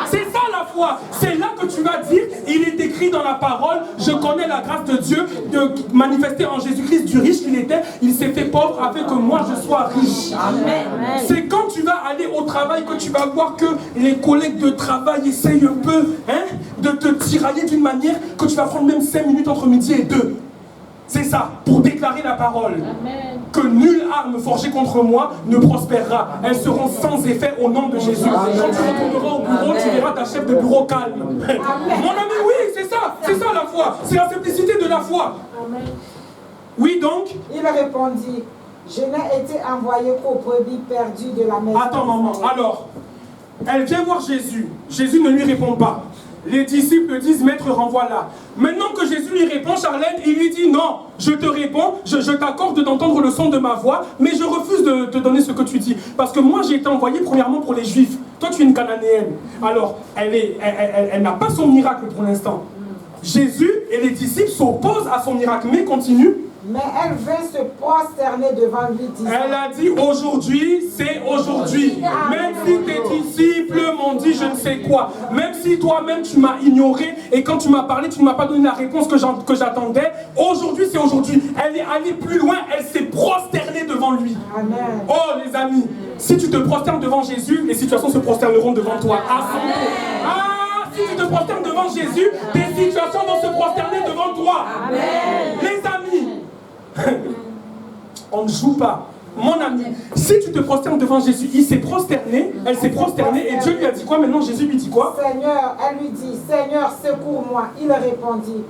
[SPEAKER 2] C'est ça la foi, c'est là que tu vas dire, il est écrit dans la parole, je connais la grâce de Dieu, de manifester en Jésus-Christ du riche qu'il était, il s'est fait pauvre afin que moi je sois riche. Amen. C'est quand tu vas aller au travail que tu vas voir que les collègues de travail essayent un peu de te tirailler d'une manière que tu vas prendre même 5 minutes entre midi et 2. C'est ça, pour déclarer la parole. Amen. Que nulle arme forgée contre moi ne prospérera. Elles seront sans effet au nom de Jésus. Amen. Quand tu retourneras au bureau, tu verras ta chef de bureau calme. Amen. Mon ami, oui, c'est ça la foi. C'est la simplicité de la foi. Amen. Oui, donc.
[SPEAKER 4] Il répondit, je n'ai été envoyé qu'aux brebis perdues de la maison.
[SPEAKER 2] Attends, maman, alors, elle vient voir Jésus. Jésus ne lui répond pas. Les disciples disent, maître, renvoie-la. Maintenant que Jésus lui répond, Charlène, il lui dit, non, je te réponds, je t'accorde d'entendre le son de ma voix, mais je refuse de te donner ce que tu dis. Parce que moi, j'ai été envoyé premièrement pour les Juifs. Toi, tu es une Cananéenne. Alors, elle n'a pas son miracle pour l'instant. Jésus et les disciples s'opposent à son miracle, mais continue.
[SPEAKER 4] Mais elle vint se prosterner devant lui, disant,
[SPEAKER 2] elle a dit aujourd'hui, c'est aujourd'hui. Même si tes disciples m'ont dit je ne sais quoi, même si toi-même tu m'as ignoré et quand tu m'as parlé, tu ne m'as pas donné la réponse que j'attendais, aujourd'hui c'est aujourd'hui. Elle est allée plus loin, elle s'est prosternée devant lui. Amen. Oh les amis, si tu te prosternes devant Jésus, les situations se prosterneront devant toi. Si tu te prosternes devant Jésus, tes situations vont se prosterner devant toi. Amen. Les amis, on ne joue pas Mon ami, si tu te prosternes devant Jésus, il s'est prosterné, elle s'est prosternée, et Dieu lui a dit quoi? Maintenant, Jésus lui dit quoi?
[SPEAKER 4] Seigneur, elle lui dit, Seigneur, secours-moi. Il répondit,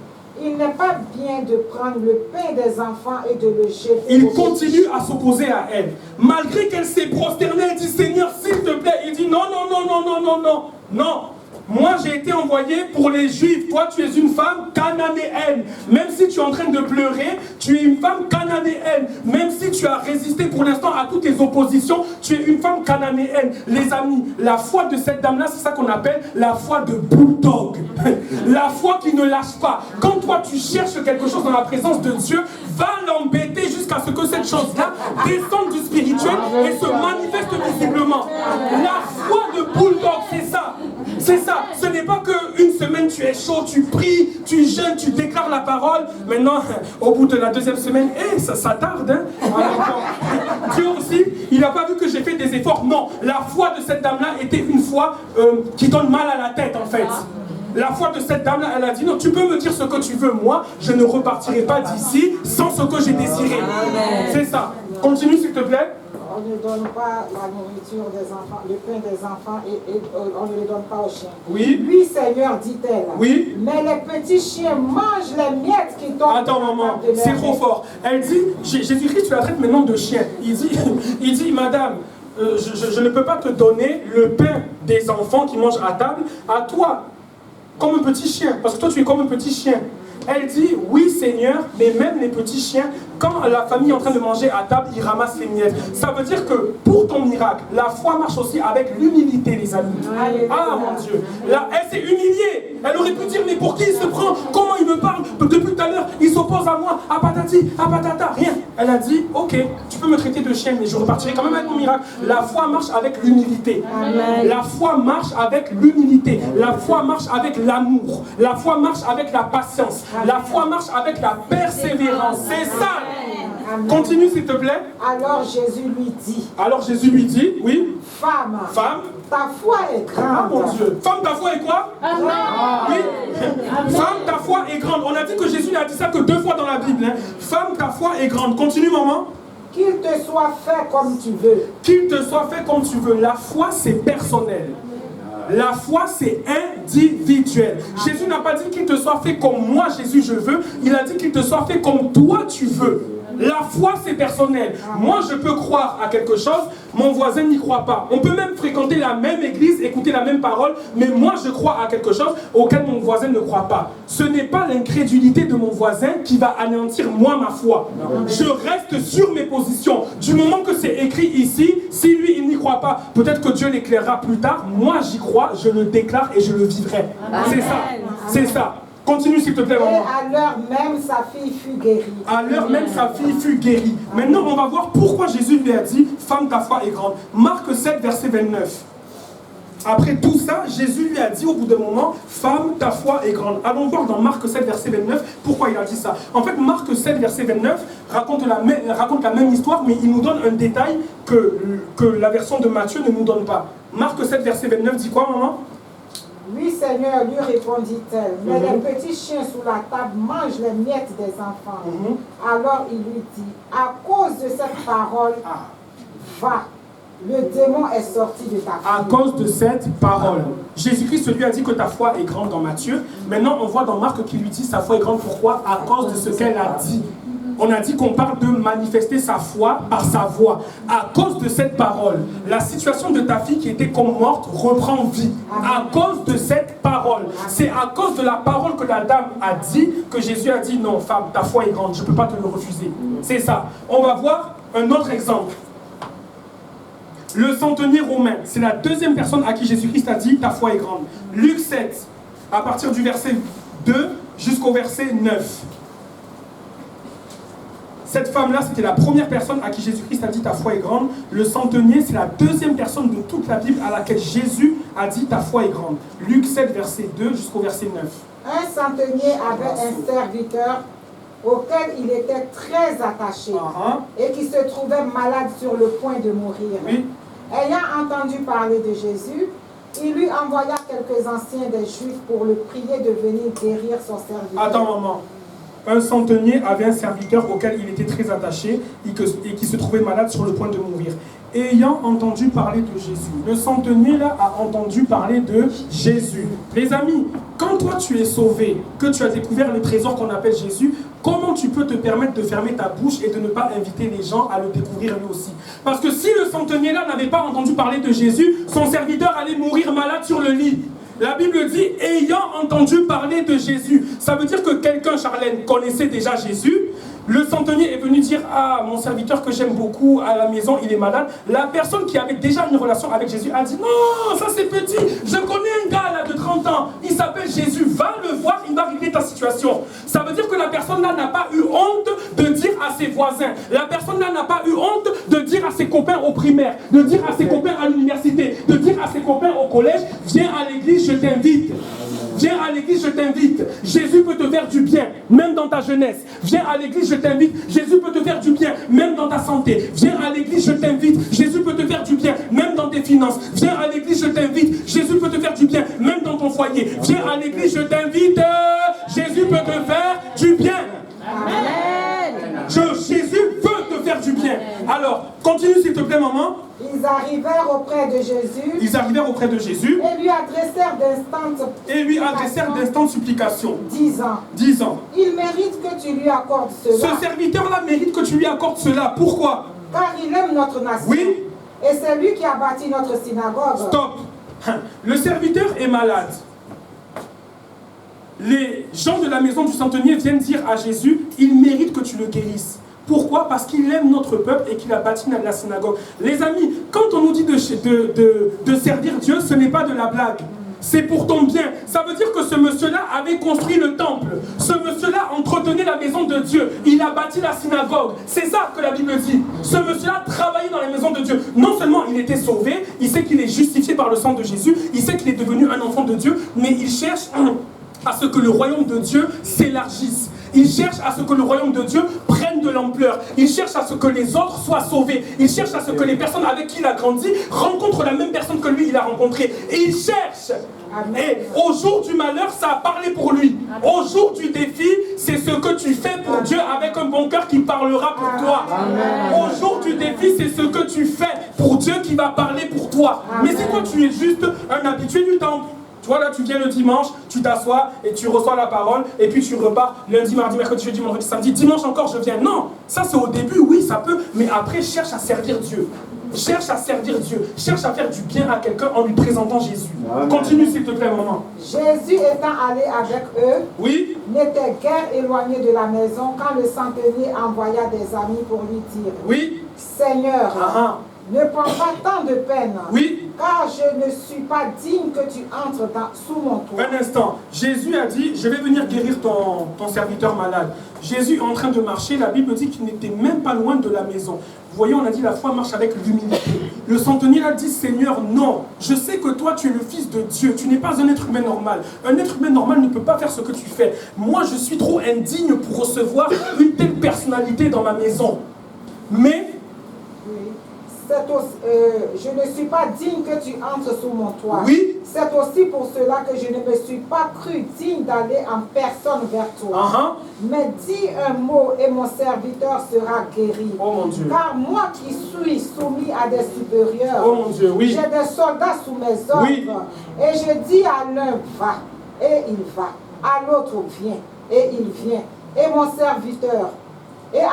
[SPEAKER 4] il n'est pas bien de prendre le pain des enfants et de le jeter.
[SPEAKER 2] Il continue à s'opposer à elle. Malgré qu'elle s'est prosternée, elle dit, Seigneur, s'il te plaît. Il dit, non, non, non, non, non, non, non, non. Moi, j'ai été envoyé pour les Juifs. Toi, tu es une femme cananéenne. Même si tu es en train de pleurer, tu es une femme cananéenne. Même si tu as résisté pour l'instant à toutes les oppositions, tu es une femme cananéenne. Les amis, la foi de cette dame-là, c'est ça qu'on appelle la foi de bulldog. La foi qui ne lâche pas. Quand toi, tu cherches quelque chose dans la présence de Dieu, va l'embêter jusqu'à ce que cette chose-là descende du spirituel et se manifeste visiblement. La foi de bulldog, c'est ça. C'est ça. Ce n'est pas qu'une semaine tu es chaud, tu pries, tu jeûnes, tu déclares la parole. Maintenant, au bout de la deuxième semaine, ça tarde. Hein? Alors, Dieu aussi, il n'a pas vu que j'ai fait des efforts. Non, la foi de cette dame-là était une foi qui donne mal à la tête en fait. La foi de cette dame-là, elle a dit non, tu peux me dire ce que tu veux, moi, je ne repartirai pas d'ici sans ce que j'ai désiré. C'est ça. Continue s'il te plaît.
[SPEAKER 4] On ne donne pas la nourriture des enfants, le pain des enfants et on ne le donne pas aux chiens.
[SPEAKER 2] Oui.
[SPEAKER 4] Oui, Seigneur, dit-elle.
[SPEAKER 2] Oui.
[SPEAKER 4] Mais les petits chiens mangent les miettes qui tombent.
[SPEAKER 2] Attends, maman, c'est trop fort. Elle dit, Jésus-Christ, tu la traites maintenant de chien. Il dit, madame, je ne peux pas te donner le pain des enfants qui mangent à table à toi, comme un petit chien, parce que toi, tu es comme un petit chien. Elle dit, oui Seigneur, mais même les petits chiens, quand la famille est en train de manger à table, ils ramassent les miettes. Ça veut dire que pour ton miracle, la foi marche aussi avec l'humilité, les amis. Ah mon Dieu, là, elle s'est humiliée. Elle aurait pu dire, mais pour qui il se prend? Comment il me parle? Depuis tout à l'heure, il s'oppose à moi, à patati, à patata, rien. Elle a dit, ok, tu peux me traiter de chien, mais je repartirai quand même avec mon miracle. La foi marche avec l'humilité. La foi marche avec l'humilité. La foi marche avec l'amour. La foi marche avec la patience. La foi marche avec la persévérance. C'est ça. Continue s'il te plaît.
[SPEAKER 4] Alors Jésus lui dit,
[SPEAKER 2] oui.
[SPEAKER 4] Femme, ta foi est grande.
[SPEAKER 2] Ah mon Dieu. Femme, ta foi est quoi? Oui. Femme, ta foi est grande. On a dit que Jésus n'a dit ça que 2 fois dans la Bible. Hein. Femme, ta foi est grande. Continue maman.
[SPEAKER 4] Qu'il te soit fait comme tu veux.
[SPEAKER 2] Qu'il te soit fait comme tu veux. La foi, c'est personnel. La foi, c'est individuel. Jésus n'a pas dit qu'il te soit fait comme moi, Jésus, je veux. Il a dit qu'il te soit fait comme toi, tu veux. La foi, c'est personnel. Moi, je peux croire à quelque chose, mon voisin n'y croit pas. On peut même fréquenter la même église, écouter la même parole, mais moi, je crois à quelque chose auquel mon voisin ne croit pas. Ce n'est pas l'incrédulité de mon voisin qui va anéantir moi ma foi. Je reste sur mes positions. Du moment que c'est écrit ici, si lui, il n'y croit pas, peut-être que Dieu l'éclairera plus tard. Moi, j'y crois, je le déclare et je le vivrai. C'est ça. C'est ça. Continue s'il te plaît, maman.
[SPEAKER 4] Et à l'heure même, sa fille fut guérie.
[SPEAKER 2] À l'heure même, sa fille fut guérie. Maintenant, on va voir pourquoi Jésus lui a dit, femme, ta foi est grande. Marc 7, verset 29. Après tout ça, Jésus lui a dit au bout d'un moment, femme, ta foi est grande. Allons voir dans Marc 7, verset 29, pourquoi il a dit ça. En fait, Marc 7, verset 29 raconte la même histoire, mais il nous donne un détail que la version de Matthieu ne nous donne pas. Marc 7, verset 29 dit quoi, maman?
[SPEAKER 4] Oui, Seigneur, lui répondit-elle, mais les petits chiens sous la table mangent les miettes des enfants. Alors il lui dit, à cause de cette parole, va, le démon est sorti de ta fille.
[SPEAKER 2] À cause de cette parole. Jésus-Christ lui a dit que ta foi est grande dans Matthieu. Maintenant, on voit dans Marc qu'il lui dit sa foi est grande. Pourquoi? À cause de ce qu'elle a dit. On a dit qu'on parle de manifester sa foi par sa voix. À cause de cette parole, la situation de ta fille qui était comme morte reprend vie. À cause de cette parole. C'est à cause de la parole que la dame a dit que Jésus a dit non, femme, ta foi est grande, je ne peux pas te le refuser. C'est ça. On va voir un autre exemple. Le centenier romain, c'est la deuxième personne à qui Jésus-Christ a dit ta foi est grande. Luc 7, à partir du verset 2 jusqu'au verset 9. Cette femme-là, c'était la première personne à qui Jésus-Christ a dit ta foi est grande. Le centenier, c'est la deuxième personne de toute la Bible à laquelle Jésus a dit ta foi est grande. Luc 7, verset 2 jusqu'au verset 9.
[SPEAKER 4] Un centenier avait un serviteur auquel il était très attaché et qui se trouvait malade sur le point de mourir.
[SPEAKER 2] Oui.
[SPEAKER 4] Ayant entendu parler de Jésus, il lui envoya quelques anciens des Juifs pour le prier de venir guérir son serviteur.
[SPEAKER 2] Attends, maman. Un centenier avait un serviteur auquel il était très attaché et qui se trouvait malade sur le point de mourir. Ayant entendu parler de Jésus, le centenier là a entendu parler de Jésus. Les amis, quand toi tu es sauvé, que tu as découvert le trésor qu'on appelle Jésus, comment tu peux te permettre de fermer ta bouche et de ne pas inviter les gens à le découvrir lui aussi? Parce que si le centenier là n'avait pas entendu parler de Jésus, son serviteur allait mourir malade sur le lit. La Bible dit, ayant entendu parler de Jésus. Ça veut dire que quelqu'un, Charlène, connaissait déjà Jésus. Le centenier est venu dire, ah, mon serviteur que j'aime beaucoup à la maison, il est malade. La personne qui avait déjà une relation avec Jésus a dit, non, ça c'est petit. Je connais un gars là de 30 ans. Il s'appelle Jésus. Va le voir, il va régler ta situation. Ça veut dire que la personne là n'a pas eu honte de dire à ses voisins. La personne là n'a pas eu honte de dire à ses copains au primaire, de dire à ses copains à l'université, de dire à ses copains au collège, viens à l'église, je t'invite. Viens à l'église, je t'invite. Jésus peut te faire du bien, même dans ta jeunesse. Viens à l'église, je t'invite. Jésus peut te faire du bien, même dans ta santé. Viens à l'église, je t'invite. Jésus peut te faire du bien, même dans tes finances. Viens à l'église, je t'invite. Jésus peut te faire du bien, même dans ton foyer. Viens à l'église, je t'invite. Jésus peut te faire du bien. Amen. Jésus veut te faire du bien. Alors, continue s'il te plaît, maman.
[SPEAKER 4] Ils arrivèrent auprès de Jésus.
[SPEAKER 2] Ils arrivèrent auprès de Jésus.
[SPEAKER 4] Et lui adressèrent d'instantes supplications. Disant. Il mérite que tu lui accordes cela.
[SPEAKER 2] Ce serviteur-là mérite que tu lui accordes cela. Pourquoi?
[SPEAKER 4] Car il aime notre nation.
[SPEAKER 2] Oui.
[SPEAKER 4] Et c'est lui qui a bâti notre synagogue.
[SPEAKER 2] Stop. Le serviteur est malade. Les gens de la maison du centenier viennent dire à Jésus, il mérite que tu le guérisses. Pourquoi? Parce qu'il aime notre peuple et qu'il a bâti la synagogue. Les amis, quand on nous dit de servir Dieu, ce n'est pas de la blague. C'est pour ton bien. Ça veut dire que ce monsieur-là avait construit le temple. Ce monsieur-là entretenait la maison de Dieu. Il a bâti la synagogue. C'est ça que la Bible dit. Ce monsieur-là travaillait dans la maison de Dieu. Non seulement il était sauvé, il sait qu'il est justifié par le sang de Jésus, il sait qu'il est devenu un enfant de Dieu, mais il cherche à ce que le royaume de Dieu s'élargisse. Il cherche à ce que le royaume de Dieu prenne de l'ampleur. Il cherche à ce que les autres soient sauvés. Il cherche à ce que les personnes avec qui il a grandi rencontrent la même personne que lui il a rencontrée. Et il cherche. Et au jour du malheur, ça a parlé pour lui. Au jour du défi, c'est ce que tu fais pour Dieu avec un bon cœur qui parlera pour toi. Au jour du défi, c'est ce que tu fais pour Dieu qui va parler pour toi. Mais si toi tu es juste un habitué du temple, tu vois là, tu viens le dimanche, tu t'assois et tu reçois la parole et puis tu repars lundi, mardi, mercredi, jeudi, vendredi, samedi, dimanche encore je viens. Non, ça c'est au début, oui ça peut, mais après cherche à servir Dieu. Cherche à servir Dieu. Cherche à faire du bien à quelqu'un en lui présentant Jésus. Amen. Continue s'il te plaît, maman.
[SPEAKER 4] Jésus étant allé avec eux,
[SPEAKER 2] oui,
[SPEAKER 4] n'était guère éloigné de la maison quand le centenier envoya des amis pour lui dire,
[SPEAKER 2] oui,
[SPEAKER 4] Seigneur, ne prends pas tant de peine,
[SPEAKER 2] oui,
[SPEAKER 4] car je ne suis pas digne que tu entres sous mon toit.
[SPEAKER 2] Un instant, Jésus a dit, je vais venir guérir ton serviteur malade. Jésus est en train de marcher, la Bible dit qu'il n'était même pas loin de la maison. Vous voyez, on a dit la foi marche avec l'humilité. Le centenier a dit, Seigneur, non, je sais que toi tu es le fils de Dieu, tu n'es pas un être humain normal. Un être humain normal ne peut pas faire ce que tu fais. Moi je suis trop indigne pour recevoir une telle personnalité dans ma maison. Mais...
[SPEAKER 4] je ne suis pas digne que tu entres sous mon toit.
[SPEAKER 2] Oui.
[SPEAKER 4] C'est aussi pour cela que je ne me suis pas cru digne d'aller en personne vers toi. Mais dis un mot et mon serviteur sera guéri.
[SPEAKER 2] Oh mon Dieu.
[SPEAKER 4] Car moi qui suis soumis à des supérieurs,
[SPEAKER 2] oh mon Dieu, oui,
[SPEAKER 4] j'ai des soldats sous mes ordres. Oui. Et je dis à l'un va, et il va. À l'autre viens, et il vient. Et à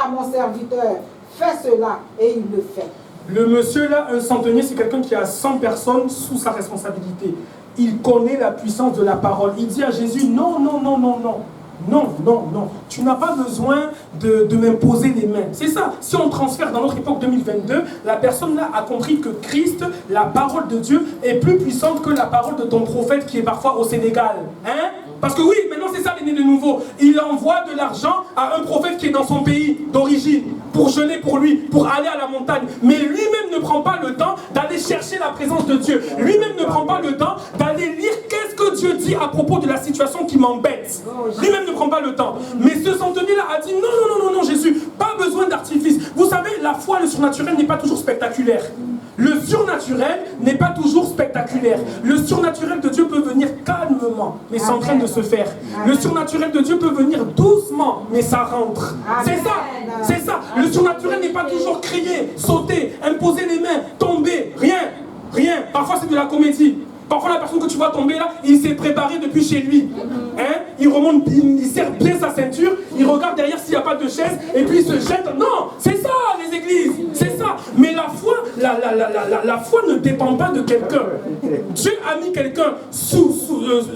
[SPEAKER 4] mon serviteur, fais cela, et il le fait.
[SPEAKER 2] Le monsieur là, un centenier, c'est quelqu'un qui a 100 personnes sous sa responsabilité. Il connaît la puissance de la parole. Il dit à Jésus, non, non, non, non, non. Non, non, non. Tu n'as pas besoin de m'imposer les mains. C'est ça. Si on transfère dans notre époque 2022, la personne là a compris que Christ, la parole de Dieu, est plus puissante que la parole de ton prophète qui est parfois au Sénégal. Hein? Parce que oui, maintenant c'est ça l'ennemi de nouveau. Il envoie de l'argent à un prophète qui est dans son pays d'origine pour jeûner pour lui, pour aller à la montagne. Mais lui-même ne prend pas le temps d'aller chercher la présence de Dieu. Lui-même ne prend pas le temps d'aller lire qu'est-ce que Dieu dit à propos de la situation qui m'embête. Lui-même ne prend pas le temps. Mais ce centenier-là a dit non, non, non, non, non, Jésus, pas besoin d'artifice. Vous savez, la foi, le surnaturel n'est pas toujours spectaculaire. Le surnaturel n'est pas toujours spectaculaire. Le surnaturel de Dieu peut venir calmement, mais c'est en train de se faire. Le surnaturel de Dieu peut venir doucement, mais ça rentre. C'est ça, c'est ça. Le surnaturel n'est pas toujours crier, sauter, imposer les mains, tomber, rien. Parfois c'est de la comédie. Parfois la personne que tu vois tomber là, il s'est préparé depuis chez lui. Hein? Il remonte, il serre bien sa ceinture, il regarde derrière s'il n'y a pas de chaise, et puis il se jette. Non, c'est ça les églises, c'est ça. Mais la foi, la foi ne dépend pas de quelqu'un. Dieu a mis quelqu'un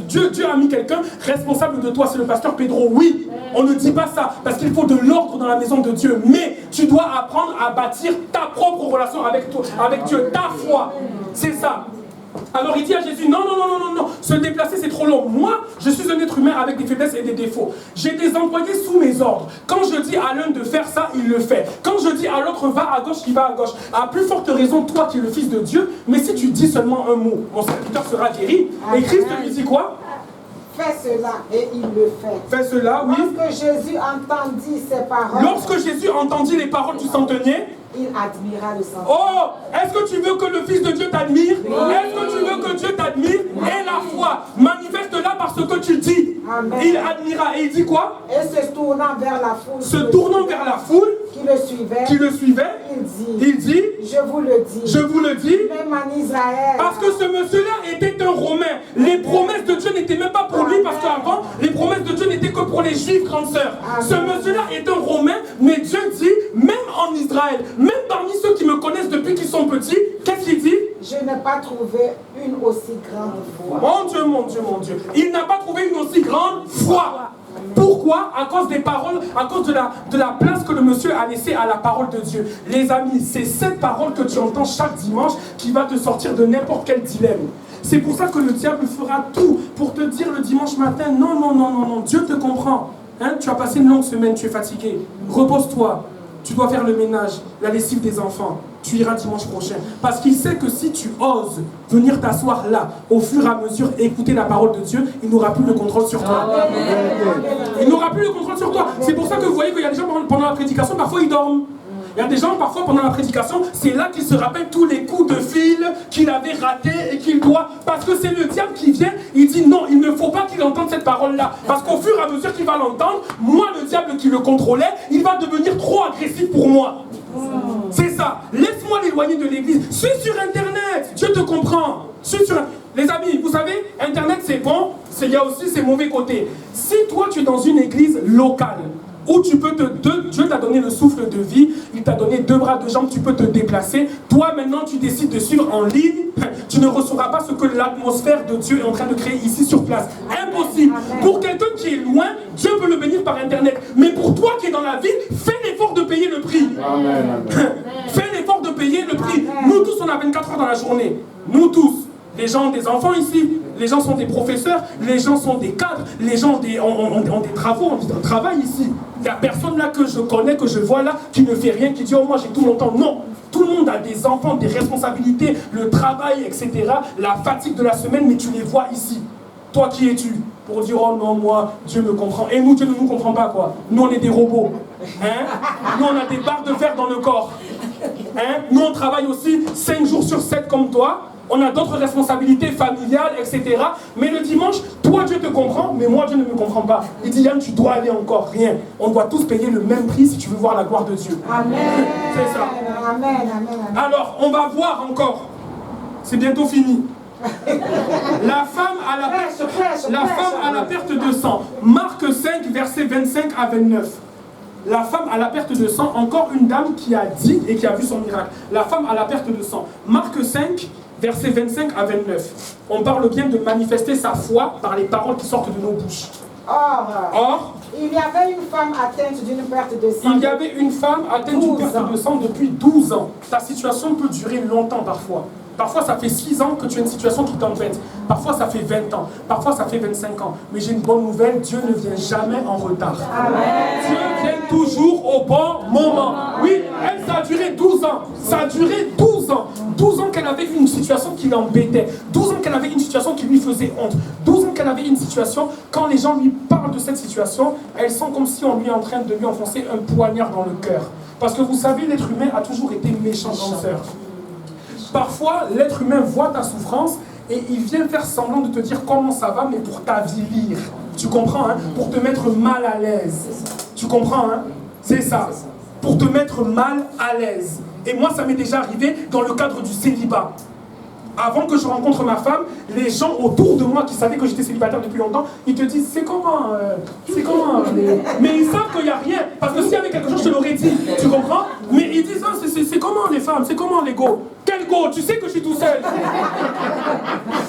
[SPEAKER 2] Dieu a mis quelqu'un responsable de toi, c'est le pasteur Pedro. Oui, on ne dit pas ça, parce qu'il faut de l'ordre dans la maison de Dieu. Mais tu dois apprendre à bâtir ta propre relation avec toi, avec Dieu, ta foi. C'est ça. Alors il dit à Jésus, non, se déplacer c'est trop long. Moi, je suis un être humain avec des faiblesses et des défauts. J'ai des employés sous mes ordres. Quand je dis à l'un de faire ça, il le fait. Quand je dis à l'autre, va à gauche, il va à gauche. À plus forte raison, toi qui es le Fils de Dieu, mais si tu dis seulement un mot, mon serviteur sera guéri. Et Christ lui dit quoi?
[SPEAKER 4] Fais cela, et il le fait.
[SPEAKER 2] Fais cela, oui.
[SPEAKER 4] Lorsque Jésus entendit ces paroles,
[SPEAKER 2] lorsque Jésus entendit les paroles du centenier,
[SPEAKER 4] il admira le centenier.
[SPEAKER 2] Oh, est-ce que tu veux que le Fils de Dieu t'admire? Oui. Est-ce que tu veux que Dieu t'admire? Oui. Et la foi, manifeste-la par ce que tu dis. Amen. Il admira. Et il dit quoi?
[SPEAKER 4] Et se tournant vers la foule.
[SPEAKER 2] Se tournant vers la foule. Qui le suivait. Il dit. Je vous le dis.
[SPEAKER 4] Même en Israël.
[SPEAKER 2] Parce que ce monsieur-là était un Romain. Les promesses de Dieu n'étaient même pas pour lui. Parce qu'avant, les promesses de Dieu n'étaient que pour les Juifs, grande sœur. Ce monsieur-là est un Romain. Mais Dieu dit, même en Israël, même parmi ceux qui me connaissent depuis qu'ils sont petits, qu'est-ce qu'il dit?
[SPEAKER 4] Je n'ai pas trouvé une aussi grande foi.
[SPEAKER 2] Mon Dieu. Il n'a pas trouvé une aussi grande foi. Pourquoi? À cause des paroles, à cause de la place que le monsieur a laissée à la parole de Dieu. Les amis, c'est cette parole que tu entends chaque dimanche qui va te sortir de n'importe quel dilemme. C'est pour ça que le diable fera tout pour te dire le dimanche matin, non, Dieu te comprend. Hein? Tu as passé une longue semaine, tu es fatigué. Repose-toi. Tu dois faire le ménage, la lessive des enfants. Tu iras dimanche prochain. Parce qu'il sait que si tu oses venir t'asseoir là, au fur et à mesure, et écouter la parole de Dieu, il n'aura plus le contrôle sur toi. Il n'aura plus le contrôle sur toi. C'est pour ça que vous voyez qu'il y a des gens pendant la prédication, parfois ils dorment. Il y a des gens, parfois, pendant la prédication, c'est là qu'il se rappelle tous les coups de fil qu'il avait ratés et qu'il doit... Parce que c'est le diable qui vient, il dit non, il ne faut pas qu'il entende cette parole-là. Parce qu'au fur et à mesure qu'il va l'entendre, moi, le diable qui le contrôlait, il va devenir trop agressif pour moi. C'est ça. Laisse-moi l'éloigner de l'église. Suis sur Internet. Dieu te comprend. Suis sur... Les amis, vous savez, Internet, c'est bon. Il y a aussi ses mauvais côtés. Si toi, tu es dans une église locale, où tu peux Dieu t'a donné le souffle de vie, il t'a donné 2 bras, 2 jambes, tu peux te déplacer. Toi maintenant tu décides de suivre en ligne, tu ne recevras pas ce que l'atmosphère de Dieu est en train de créer ici sur place. Impossible. Pour quelqu'un qui est loin, Dieu peut le bénir par Internet. Mais pour toi qui es dans la ville, fais l'effort de payer le prix. Fais l'effort de payer le prix. Nous tous on a 24 heures dans la journée. Nous tous. Les gens ont des enfants ici, les gens sont des professeurs, les gens sont des cadres, les gens ont des travaux, ont un travail ici. Il n'y a personne là que je connais, que je vois là, qui ne fait rien, qui dit « Oh, moi j'ai tout mon temps ». Non, tout le monde a des enfants, des responsabilités, le travail, etc. La fatigue de la semaine, mais tu les vois ici. Toi, qui es-tu? Pour dire « Oh non, moi, Dieu me comprend ». Et nous, Dieu ne nous comprend pas, quoi. Nous, on est des robots. Hein? Nous, on a des barres de fer dans le corps. Hein? Nous, on travaille aussi 5 jours sur 7 comme toi. On a d'autres responsabilités familiales, etc. Mais le dimanche, toi Dieu te comprend, mais moi Dieu ne me comprend pas. Il dit Yann, tu dois aller encore, rien. On doit tous payer le même prix si tu veux voir la gloire de Dieu. Amen. C'est ça.
[SPEAKER 4] Amen.
[SPEAKER 2] Alors, on va voir encore. C'est bientôt fini. La femme à la perte de sang. Marc 5, versets 25 à 29. La femme à la perte de sang, encore une dame qui a dit et qui a vu son miracle. La femme à la perte de sang. Marc 5, versets 25 à 29. On parle bien de manifester sa foi par les paroles qui sortent de nos bouches. Or,
[SPEAKER 4] il y avait une femme atteinte d'une perte de sang.
[SPEAKER 2] Il y avait une femme atteinte d'une perte de sang depuis 12 ans. Ta situation peut durer longtemps parfois. Parfois, ça fait 6 ans que tu as une situation qui t'embête. Parfois, ça fait 20 ans. Parfois, ça fait 25 ans. Mais j'ai une bonne nouvelle, Dieu ne vient jamais en retard. Amen. Dieu vient toujours au bon moment. Oui, elle, ça a duré 12 ans. Ça a duré 12 ans. 12 ans qu'elle avait une situation qui l'embêtait. 12 ans qu'elle avait une situation qui lui faisait honte. 12 ans qu'elle avait une situation, quand les gens lui parlent de cette situation, elle sent comme si on lui est en train de lui enfoncer un poignard dans le cœur. Parce que vous savez, l'être humain a toujours été méchant, grande sœur. Parfois, l'être humain voit ta souffrance et il vient faire semblant de te dire comment ça va, mais pour t'avilir. Tu comprends, hein? Pour te mettre mal à l'aise. Tu comprends, hein? C'est ça. Pour te mettre mal à l'aise. Et moi, ça m'est déjà arrivé dans le cadre du célibat. Avant que je rencontre ma femme, les gens autour de moi qui savaient que j'étais célibataire depuis longtemps, ils te disent c'est comment mais ils savent qu'il n'y a rien, parce que s'il y avait quelque chose, je te l'aurais dit, tu comprends? Mais ils disent ah, c'est comment les femmes, c'est comment les go? Quel go? Tu sais que je suis tout seul.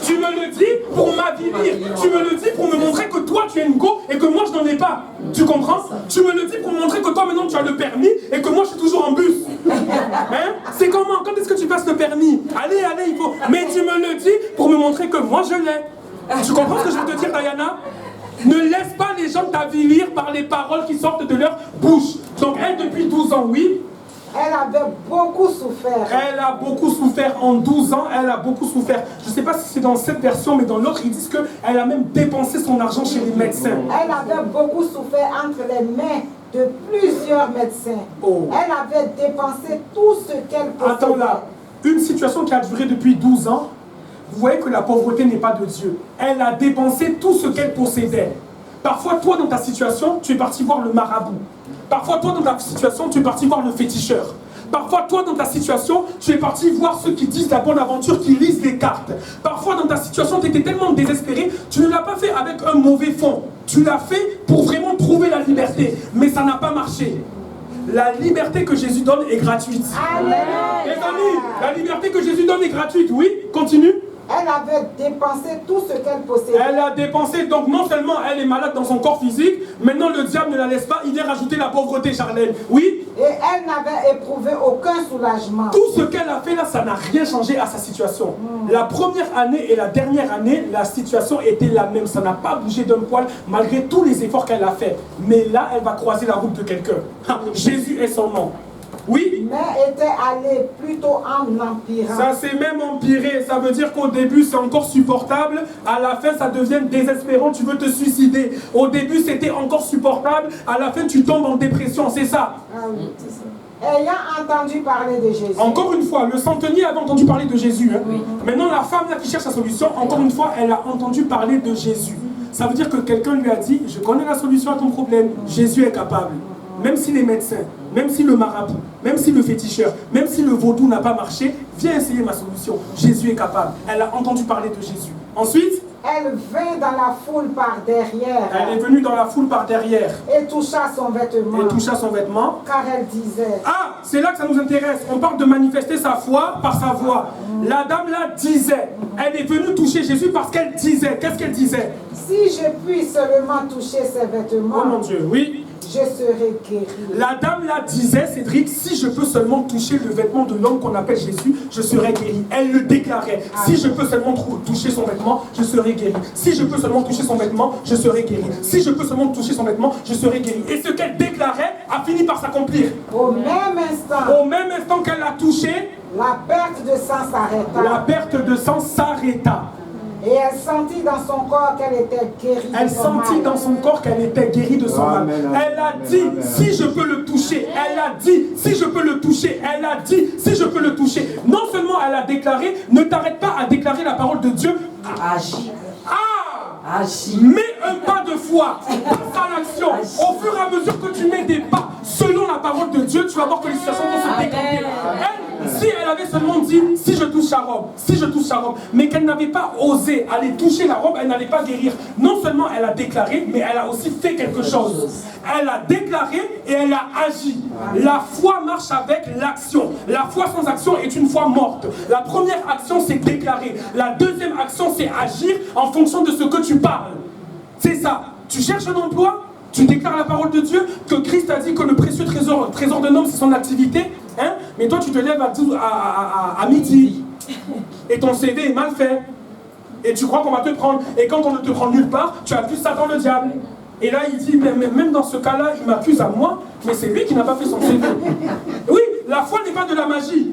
[SPEAKER 2] Tu me le dis pour m'avilir, tu me le dis pour me montrer que toi tu es une go et que moi je n'en ai pas. Tu comprends? Tu me le dis pour montrer que toi maintenant tu as le permis et que moi je suis toujours en bus. Hein? C'est comment? Quand est-ce que tu passes le permis? Allez, il faut. Mais tu me le dis pour me montrer que moi je l'ai. Tu comprends ce que je veux te dire, Diana? Ne laisse pas les gens t'avilir par les paroles qui sortent de leur bouche. Donc elle, depuis 12 ans, oui.
[SPEAKER 4] Elle avait beaucoup souffert.
[SPEAKER 2] Elle a beaucoup souffert. En 12 ans, elle a beaucoup souffert. Je ne sais pas si c'est dans cette version, mais dans l'autre, ils disent qu'elle a même dépensé son argent chez les médecins.
[SPEAKER 4] Elle avait beaucoup souffert entre les mains de plusieurs médecins.
[SPEAKER 2] Oh.
[SPEAKER 4] Elle avait dépensé tout ce qu'elle possédait.
[SPEAKER 2] Attends là, une situation qui a duré depuis 12 ans, vous voyez que la pauvreté n'est pas de Dieu. Elle a dépensé tout ce qu'elle possédait. Parfois, toi, dans ta situation, tu es parti voir le marabout. Parfois, toi, dans ta situation, tu es parti voir le féticheur. Parfois, toi, dans ta situation, tu es parti voir ceux qui disent la bonne aventure, qui lisent les cartes. Parfois, dans ta situation, tu étais tellement désespéré, tu ne l'as pas fait avec un mauvais fond. Tu l'as fait pour vraiment trouver la liberté. Mais ça n'a pas marché. La liberté que Jésus donne est gratuite.
[SPEAKER 4] Amen.
[SPEAKER 2] Les amis, la liberté que Jésus donne est gratuite. Oui, continue.
[SPEAKER 4] Elle avait dépensé tout ce qu'elle possédait.
[SPEAKER 2] Elle a dépensé, donc non seulement elle est malade dans son corps physique, maintenant le diable ne la laisse pas, il vient rajouter la pauvreté, Charlène. Oui.
[SPEAKER 4] Et elle n'avait éprouvé aucun soulagement.
[SPEAKER 2] Tout ce qu'elle a fait là, ça n'a rien changé à sa situation. La première année et la dernière année, la situation était la même. Ça n'a pas bougé d'un poil malgré tous les efforts qu'elle a fait. Mais là, elle va croiser la route de quelqu'un. Jésus est son nom. Oui.
[SPEAKER 4] Mais était allée plutôt en empirant.
[SPEAKER 2] Ça s'est même empiré. Ça veut dire qu'au début, c'est encore supportable. À la fin, ça devient désespérant. Tu veux te suicider. Au début, c'était encore supportable. À la fin, tu tombes en dépression. C'est ça.
[SPEAKER 4] Ah oui, c'est ça. Ayant entendu parler de Jésus.
[SPEAKER 2] Encore une fois, le centenier avait entendu parler de Jésus. Hein. Oui. Maintenant, la femme là qui cherche la solution, encore une fois, elle a entendu parler de Jésus. Ça veut dire que quelqu'un lui a dit, je connais la solution à ton problème. Jésus est capable. Même si les médecins, même si le marabout, même si le féticheur, même si le vaudou n'a pas marché, viens essayer ma solution. Jésus est capable. Elle a entendu parler de Jésus. Ensuite,
[SPEAKER 4] elle vint dans la foule par derrière.
[SPEAKER 2] Elle est venue dans la foule par derrière.
[SPEAKER 4] Et toucha son vêtement.
[SPEAKER 2] Et toucha son vêtement.
[SPEAKER 4] Car elle disait.
[SPEAKER 2] Ah, c'est là que ça nous intéresse. On parle de manifester sa foi par sa voix. La dame là disait. Elle est venue toucher Jésus parce qu'elle disait. Qu'est-ce qu'elle disait?
[SPEAKER 4] Si je puis seulement toucher ses vêtements.
[SPEAKER 2] Oh mon Dieu, oui.
[SPEAKER 4] Je serai guéri.
[SPEAKER 2] La dame là disait, Cédric, si je peux seulement toucher le vêtement de l'homme qu'on appelle Jésus, je serai guéri. Elle le déclarait. Si je peux seulement toucher son vêtement, je serai guéri. Si je peux seulement toucher son vêtement, je serai guéri. Si je peux seulement toucher son vêtement, je serai guéri. Et ce qu'elle déclarait a fini par s'accomplir.
[SPEAKER 4] Au même instant
[SPEAKER 2] qu'elle a touché,
[SPEAKER 4] la perte de sang s'arrêta.
[SPEAKER 2] La perte de sang s'arrêta.
[SPEAKER 4] Et elle sentit dans son corps qu'elle était guérie.
[SPEAKER 2] Elle sentit dans son corps qu'elle était guérie de son mal. Elle a dit, si je peux le toucher. Elle a dit, si je peux le toucher. Elle a dit, si je peux le toucher. Non seulement elle a déclaré, ne t'arrête pas à déclarer la parole de Dieu.
[SPEAKER 3] Agis.
[SPEAKER 2] Ah!
[SPEAKER 3] Agis.
[SPEAKER 2] Mets un pas de foi. Passe à l'action. Au fur et à mesure que tu mets des pas selon la parole de Dieu, tu vas voir que les situations vont se décanter. Si elle avait seulement dit, si je touche sa robe, si je touche sa robe, mais qu'elle n'avait pas osé aller toucher la robe, elle n'allait pas guérir. Non seulement elle a déclaré, mais elle a aussi fait quelque chose. Elle a déclaré et elle a agi. La foi marche avec l'action. La foi sans action est une foi morte. La première action, c'est déclarer. La deuxième action, c'est agir en fonction de ce que tu parles. C'est ça. Tu cherches un emploi, tu déclares la parole de Dieu, que Christ a dit que le précieux trésor d'un homme, c'est son activité. Hein? Mais toi, tu te lèves à midi et ton CV est mal fait. Et tu crois qu'on va te prendre. Et quand on ne te prend nulle part, tu accuses Satan le diable. Et là, il dit, mais même dans ce cas-là, il m'accuse à moi, mais c'est lui qui n'a pas fait son CV. Oui, la foi n'est pas de la magie.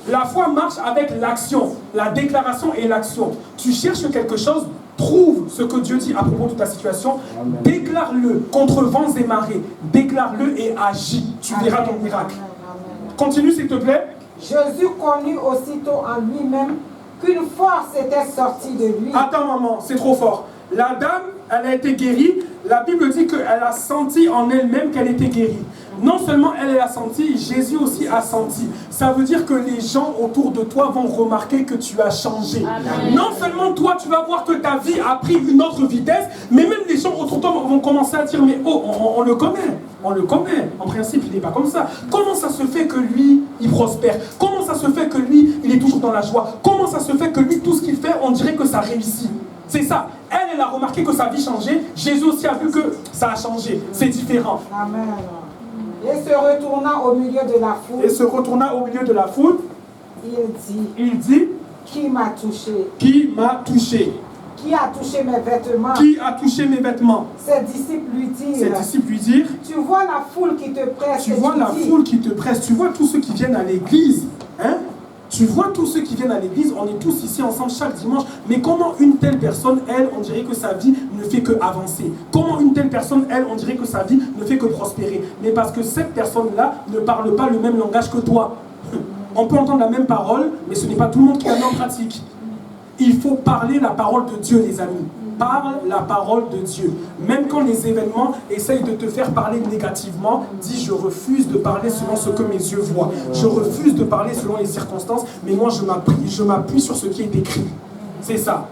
[SPEAKER 2] La foi marche avec l'action, la déclaration et l'action. Tu cherches quelque chose, trouve ce que Dieu dit à propos de ta situation, déclare-le contre vents et marées, déclare-le et agis. Tu verras ton miracle. Continue s'il te plaît.
[SPEAKER 4] Jésus connut aussitôt en lui-même qu'une force était sortie de lui.
[SPEAKER 2] Attends maman, c'est trop fort. La dame, elle a été guérie. La Bible dit qu'elle a senti en elle-même qu'elle était guérie. Non seulement elle a senti, Jésus aussi a senti. Ça veut dire que les gens autour de toi vont remarquer que tu as changé. Amen. Non seulement toi, tu vas voir que ta vie a pris une autre vitesse, mais même les gens autour de toi vont commencer à dire, mais oh, on le connaît. On le connaît. En principe, il n'est pas comme ça. Comment ça se fait que lui, il prospère? Comment ça se fait que lui, il est toujours dans la joie? Comment ça se fait que lui, tout ce qu'il fait, on dirait que ça réussit? C'est ça. Elle a remarqué que sa vie changeait. Jésus aussi a vu que ça a changé. C'est différent.
[SPEAKER 4] Amen. Et se retournant au milieu de la foule.
[SPEAKER 2] Et se retournant au milieu de la foule. Il dit.
[SPEAKER 4] Qui m'a touché?
[SPEAKER 2] Qui m'a touché?
[SPEAKER 4] Qui a touché mes vêtements?
[SPEAKER 2] Qui a touché mes vêtements?
[SPEAKER 4] Ses disciples lui dirent.
[SPEAKER 2] Ses disciples lui dirent.
[SPEAKER 4] Tu vois la foule qui te presse.
[SPEAKER 2] Tu vois la foule qui te presse. Tu vois tous ceux qui viennent à l'église. Hein? Tu vois tous ceux qui viennent à l'église, on est tous ici ensemble chaque dimanche, mais comment une telle personne, elle, on dirait que sa vie ne fait que avancer? Comment une telle personne, elle, on dirait que sa vie ne fait que prospérer? Mais parce que cette personne-là ne parle pas le même langage que toi. On peut entendre la même parole, mais ce n'est pas tout le monde qui la met en pratique. Il faut parler la parole de Dieu, les amis. Parle la parole de Dieu. Même quand les événements essayent de te faire parler négativement, dis je refuse de parler selon ce que mes yeux voient. Je refuse de parler selon les circonstances, mais moi je m'appuie sur ce qui est écrit. C'est ça.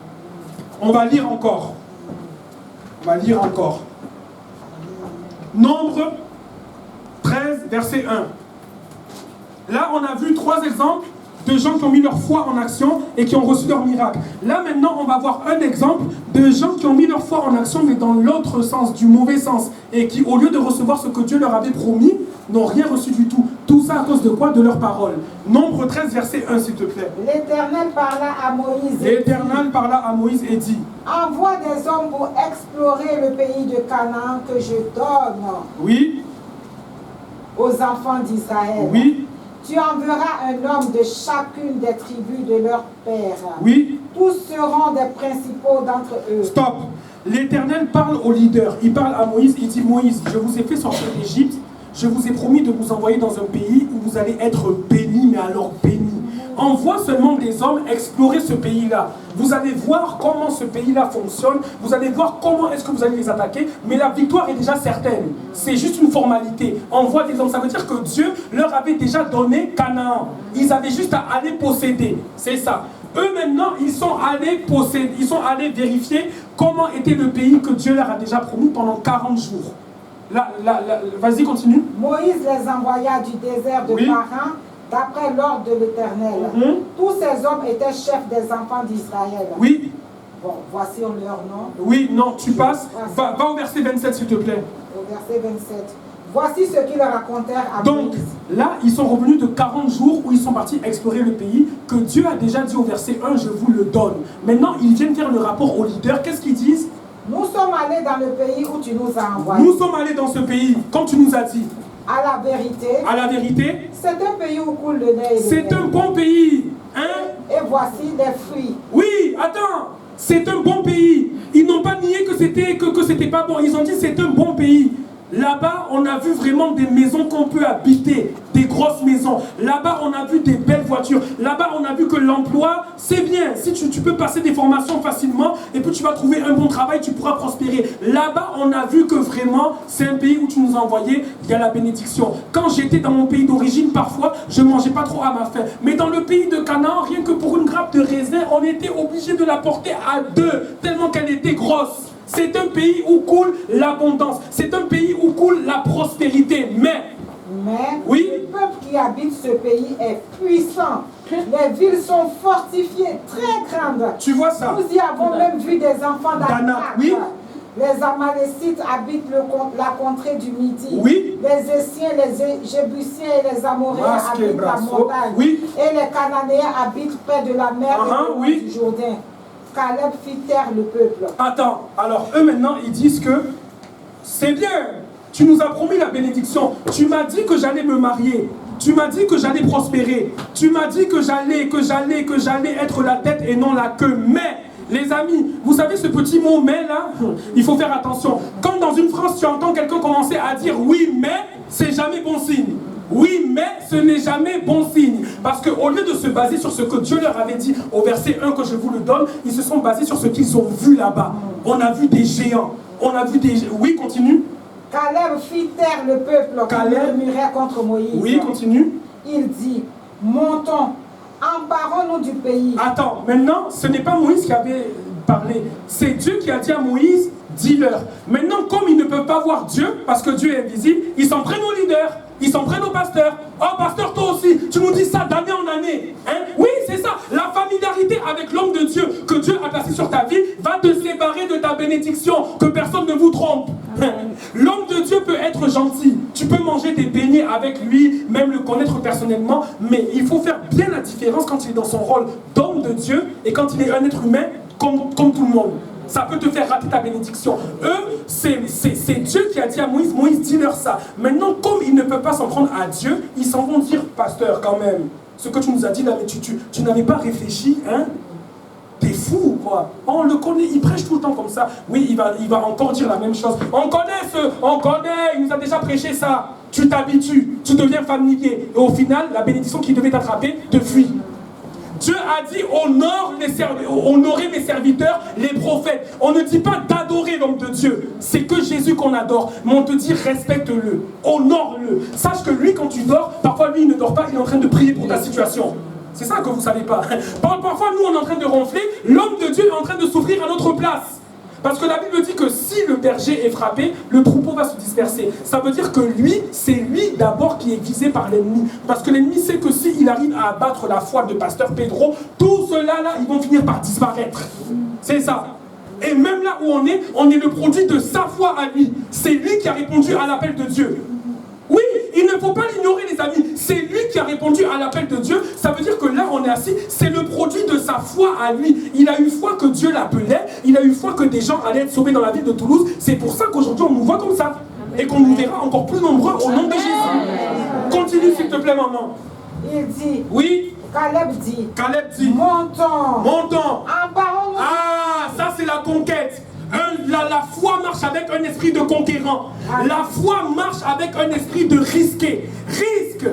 [SPEAKER 2] On va lire encore. On va lire encore. Nombre 13, verset 1. Là, on a vu 3 exemples de gens qui ont mis leur foi en action et qui ont reçu leur miracle. Là, maintenant, on va voir un exemple de gens qui ont mis leur foi en action, mais dans l'autre sens, du mauvais sens, et qui, au lieu de recevoir ce que Dieu leur avait promis, n'ont rien reçu du tout. Tout ça à cause de quoi? De leurs paroles. Nombre 13, verset 1, s'il te plaît.
[SPEAKER 4] L'Éternel parla à Moïse.
[SPEAKER 2] L'Éternel parla à Moïse et dit.
[SPEAKER 4] Envoie des hommes pour explorer le pays de Canaan que je donne.
[SPEAKER 2] Oui.
[SPEAKER 4] Aux enfants d'Israël.
[SPEAKER 2] Oui.
[SPEAKER 4] Tu enverras un homme de chacune des tribus de leur père.
[SPEAKER 2] Oui.
[SPEAKER 4] Tous seront des principaux d'entre eux.
[SPEAKER 2] Stop. L'Éternel parle au leader. Il parle à Moïse. Il dit, Moïse, je vous ai fait sortir d'Égypte. Je vous ai promis de vous envoyer dans un pays où vous allez être bénis, mais alors bénis. Envoie seulement des hommes explorer ce pays-là. Vous allez voir comment ce pays-là fonctionne. Vous allez voir comment est-ce que vous allez les attaquer. Mais la victoire est déjà certaine. C'est juste une formalité. Envoie des hommes. Ça veut dire que Dieu leur avait déjà donné Canaan. Ils avaient juste à aller posséder. C'est ça. Eux maintenant, ils sont allés posséder. Ils sont allés vérifier comment était le pays que Dieu leur a déjà promis pendant 40 jours. Vas-y, continue.
[SPEAKER 4] Moïse les envoya du désert de Paran d'après l'ordre de l'Éternel. Tous ces hommes étaient chefs des enfants d'Israël.
[SPEAKER 2] Oui.
[SPEAKER 4] Bon, voici leur nom.
[SPEAKER 2] Oui, non, tu passes. Va au verset 27, s'il te plaît.
[SPEAKER 4] Au verset 27. Voici ce qu'ils leur racontèrent à
[SPEAKER 2] Donc,
[SPEAKER 4] Moïse.
[SPEAKER 2] là, ils sont revenus de 40 jours où ils sont partis explorer le pays que Dieu a déjà dit au verset 1, je vous le donne. Maintenant, ils viennent faire le rapport aux leaders. Qu'est-ce qu'ils disent?
[SPEAKER 4] Nous sommes allés dans le pays où tu nous as envoyés.
[SPEAKER 2] Nous sommes allés dans ce pays, comme tu nous as dit.
[SPEAKER 4] À la vérité,
[SPEAKER 2] c'est
[SPEAKER 4] un pays où coule le lait et le
[SPEAKER 2] c'est un bon pays. Hein?
[SPEAKER 4] Et voici des fruits.
[SPEAKER 2] Oui, attends. C'est un bon pays. Ils n'ont pas nié que c'était pas bon. Ils ont dit c'est un bon pays. Là-bas, on a vu vraiment des maisons qu'on peut habiter, des grosses maisons. Là-bas, on a vu des belles voitures. Là-bas, on a vu que l'emploi, c'est bien. Si tu peux passer des formations facilement et puis tu vas trouver un bon travail, tu pourras prospérer. Là-bas, on a vu que vraiment, c'est un pays où tu nous as envoyé, il y a la bénédiction. Quand j'étais dans mon pays d'origine, parfois, je ne mangeais pas trop à ma faim. Mais dans le pays de Canaan, rien que pour une grappe de raisin, on était obligé de la porter à 2, tellement qu'elle était grosse. C'est un pays où coule l'abondance. C'est un pays où coule la prospérité. Mais oui,
[SPEAKER 4] le peuple qui habite ce pays est puissant. Les villes sont fortifiées, très grandes.
[SPEAKER 2] Tu vois ça?
[SPEAKER 4] Nous y avons même vu des enfants d'Anak.
[SPEAKER 2] Oui.
[SPEAKER 4] Les Amalécites habitent la contrée du Midi.
[SPEAKER 2] Oui.
[SPEAKER 4] Les Essiens, les Jébusiens et les Amoréens habitent la montagne.
[SPEAKER 2] Oui.
[SPEAKER 4] Et les Cananéens habitent près de la mer et du Jourdain. Caleb fit taire le peuple.
[SPEAKER 2] Attends, alors eux maintenant ils disent que c'est bien, tu nous as promis la bénédiction, tu m'as dit que j'allais me marier, tu m'as dit que j'allais prospérer, tu m'as dit que j'allais être la tête et non la queue, mais Les amis, vous savez ce petit mot mais là, il faut faire attention. Quand dans une phrase tu entends quelqu'un commencer à dire oui mais, c'est jamais bon signe. Oui mais ce n'est jamais bon signe. Parce qu'au lieu de se baser sur ce que Dieu leur avait dit au verset 1 que je vous le donne, ils se sont basés sur ce qu'ils ont vu là-bas. On a vu des géants. On a vu des... Oui, continue.
[SPEAKER 4] Caleb fit taire le peuple qui murmurait contre Moïse.
[SPEAKER 2] Oui, continue.
[SPEAKER 4] Il dit, montons, emparons-nous du pays.
[SPEAKER 2] Attends, maintenant, ce n'est pas Moïse qui avait parlé. C'est Dieu qui a dit à Moïse, dis-leur. Maintenant, comme ils ne peuvent pas voir Dieu, parce que Dieu est invisible, ils s'en prennent aux leaders, ils s'en prennent aux pasteurs. Oh, pasteur, toi aussi, tu nous dis ça d'année en année. Hein? Oui, c'est ça. La familiarité avec l'homme de Dieu que Dieu a placé sur ta vie va te séparer de ta bénédiction. Que personne ne vous trompe. L'homme de Dieu peut être gentil. Tu peux manger des beignets avec lui, même le connaître personnellement. Mais il faut faire bien la différence quand il est dans son rôle d'homme de Dieu et quand il est un être humain comme tout le monde. Ça peut te faire rater ta bénédiction. Eux, c'est Dieu qui a dit à Moïse, Moïse, dis-leur ça. Maintenant, comme ils ne peuvent pas s'en prendre à Dieu, ils s'en vont dire, pasteur, quand même, ce que tu nous as dit là, mais tu n'avais pas réfléchi, hein? T'es fou, quoi. On le connaît, il prêche tout le temps comme ça. Oui, il va encore dire la même chose. On connaît, il nous a déjà prêché ça. Tu t'habitues, tu deviens familier. Et au final, la bénédiction qui devait t'attraper te fuit. Dieu a dit honorer mes serviteurs, les prophètes. On ne dit pas d'adorer l'homme de Dieu. C'est que Jésus qu'on adore. Mais on te dit respecte-le, honore-le. Sache que lui, quand tu dors, parfois lui il ne dort pas, il est en train de prier pour ta situation. C'est ça que vous ne savez pas. Parfois nous on est en train de ronfler, l'homme de Dieu est en train de souffrir à notre place. Parce que la Bible dit que si le berger est frappé, le troupeau va se disperser. Ça veut dire que lui, c'est lui d'abord qui est visé par l'ennemi. Parce que l'ennemi sait que s'il arrive à abattre la foi de pasteur Pedro, tout cela là, ils vont finir par disparaître. C'est ça. Et même là où on est le produit de sa foi à lui. C'est lui qui a répondu à l'appel de Dieu. Oui, il ne faut pas l'ignorer les amis. C'est lui qui a répondu à l'appel de Dieu. Ça veut dire que là on est assis, c'est le produit de sa foi à lui. Il a eu foi que Dieu l'appelait. Il a eu foi que des gens allaient être sauvés dans la ville de Toulouse. C'est pour ça qu'aujourd'hui on nous voit comme ça. Et qu'on nous verra encore plus nombreux au nom de Jésus. Continue s'il te plaît maman.
[SPEAKER 4] Il dit.
[SPEAKER 2] Oui.
[SPEAKER 4] Caleb dit. Montons. Emparons-nous.
[SPEAKER 2] Ah, ça c'est la conquête. La foi marche avec un esprit de conquérant. La foi marche avec un esprit de risqué. Risque.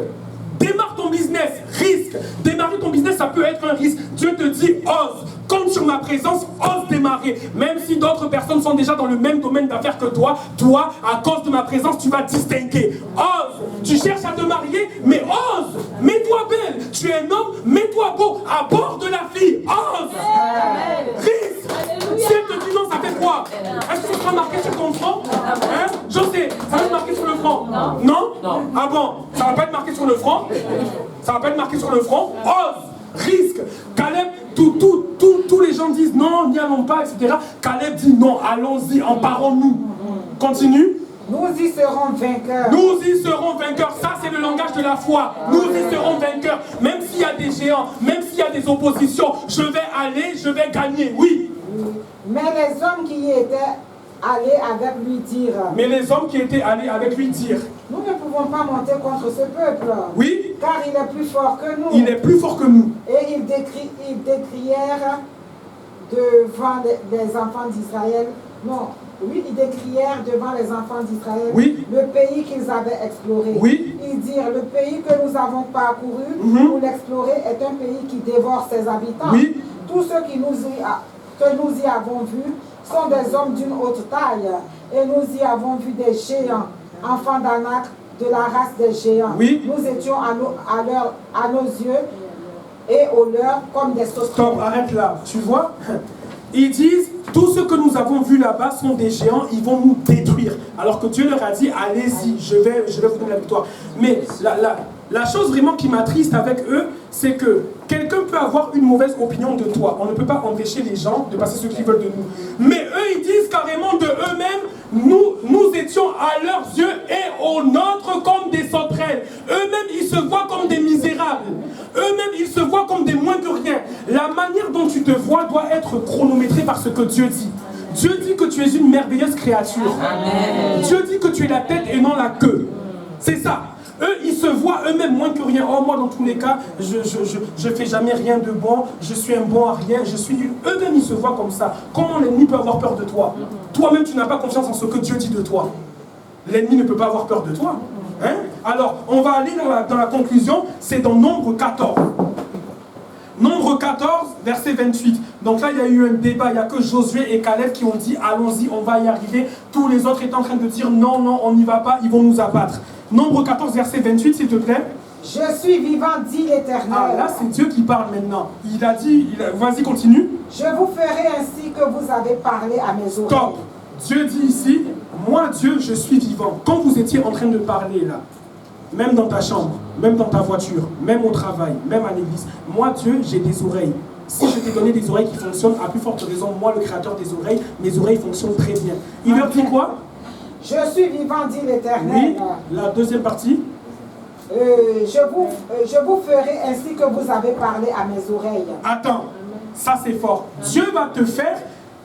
[SPEAKER 2] Démarre ton business. Risque. Démarrer ton business, ça peut être un risque. Dieu te dit, ose. Compte sur ma présence, ose démarrer. Même si d'autres personnes sont déjà dans le même domaine d'affaires que toi, à cause de ma présence, tu vas distinguer. Ose. Tu cherches à te marier, mais ose. Mets-toi belle. Tu es un homme, mets-toi beau. À bord de la fille. Ose. Risque. Si elle te dit non, ça fait quoi? Est-ce que ça sera marqué sur ton front? Hein? Je sais, ça va être marqué sur le front. Non? Ah bon? Ça va pas être marqué sur le front? Ça va pas être marqué sur le front? Ose. Risque. Caleb, tous les gens disent non, n'y allons pas, etc. Caleb dit non, allons-y, emparons-nous. Continue.
[SPEAKER 4] Nous y serons vainqueurs.
[SPEAKER 2] Nous y serons vainqueurs. Ça, c'est le langage de la foi. Nous y serons vainqueurs. Même s'il y a des géants, même s'il y a des oppositions, je vais aller, je vais gagner. Oui.
[SPEAKER 4] Mais les hommes qui y étaient allés avec lui dirent. Nous ne pouvons pas monter contre ce peuple.
[SPEAKER 2] Oui.
[SPEAKER 4] Car il est plus fort que nous.
[SPEAKER 2] Il est plus fort que nous.
[SPEAKER 4] Et ils décrièrent devant les enfants d'Israël. Non. Oui, ils décrièrent devant les enfants d'Israël le pays qu'ils avaient exploré.
[SPEAKER 2] Oui.
[SPEAKER 4] Ils dirent, le pays que nous avons parcouru pour l'explorer est un pays qui dévore ses habitants.
[SPEAKER 2] Oui.
[SPEAKER 4] Tous ceux que nous y avons vus sont des hommes d'une haute taille. Et nous y avons vu des géants, enfants d'Anak, de la race des géants.
[SPEAKER 2] Oui.
[SPEAKER 4] Nous étions à nos yeux et aux leurs comme des sauterelles.
[SPEAKER 2] Stop, arrête là. Tu vois? Ils disent, tous ceux que nous avons vus là-bas sont des géants, ils vont nous détruire. Alors que Dieu leur a dit, allez-y, je vais vous donner la victoire. Mais la chose vraiment qui m'attriste avec eux, c'est que quelqu'un peut avoir une mauvaise opinion de toi. On ne peut pas empêcher les gens de passer ce qu'ils veulent de nous. Mais eux, ils disent carrément de eux-mêmes, nous étions à leurs yeux et aux nôtres comme des sauterelles. Eux-mêmes, ils se voient comme des misérables. Eux-mêmes, ils se voient comme des moins que rien. La manière dont tu te vois doit être chronométrée par ce que Dieu dit. Dieu dit que tu es une merveilleuse créature. Amen. Dieu dit que tu es la tête et non la queue. C'est ça. Eux, ils se voient eux-mêmes moins que rien. Oh, moi, dans tous les cas, je fais jamais rien de bon, je suis un bon à rien, je suis nul. Eux-mêmes, ils se voient comme ça. Comment l'ennemi peut avoir peur de toi? Toi-même, tu n'as pas confiance en ce que Dieu dit de toi. L'ennemi ne peut pas avoir peur de toi. Hein? Alors, on va aller dans la conclusion, c'est dans Nombre 14. Nombre 14, verset 28. Donc là, il y a eu un débat. Il n'y a que Josué et Caleb qui ont dit, allons-y, on va y arriver. Tous les autres étaient en train de dire, non, non, on n'y va pas, ils vont nous abattre. Nombre 14, verset 28, s'il te plaît.
[SPEAKER 4] Je suis vivant, dit l'Éternel.
[SPEAKER 2] Ah, là, c'est Dieu qui parle maintenant. Il a dit, vas-y, continue.
[SPEAKER 4] Je vous ferai ainsi que vous avez parlé à mes oreilles.
[SPEAKER 2] Top. Dieu dit ici, moi, Dieu, je suis vivant. Quand vous étiez en train de parler là, même dans ta chambre, même dans ta voiture, même au travail, même à l'église, moi, Dieu, j'ai des oreilles. Si je t'ai donné des oreilles qui fonctionnent, à plus forte raison, moi, le créateur des oreilles, mes oreilles fonctionnent très bien. Il leur dit quoi?
[SPEAKER 4] Je suis vivant, dit l'Éternel.
[SPEAKER 2] Oui, la deuxième partie.
[SPEAKER 4] Je vous ferai ainsi que vous avez parlé à mes oreilles.
[SPEAKER 2] Attends, ça c'est fort. Dieu va te faire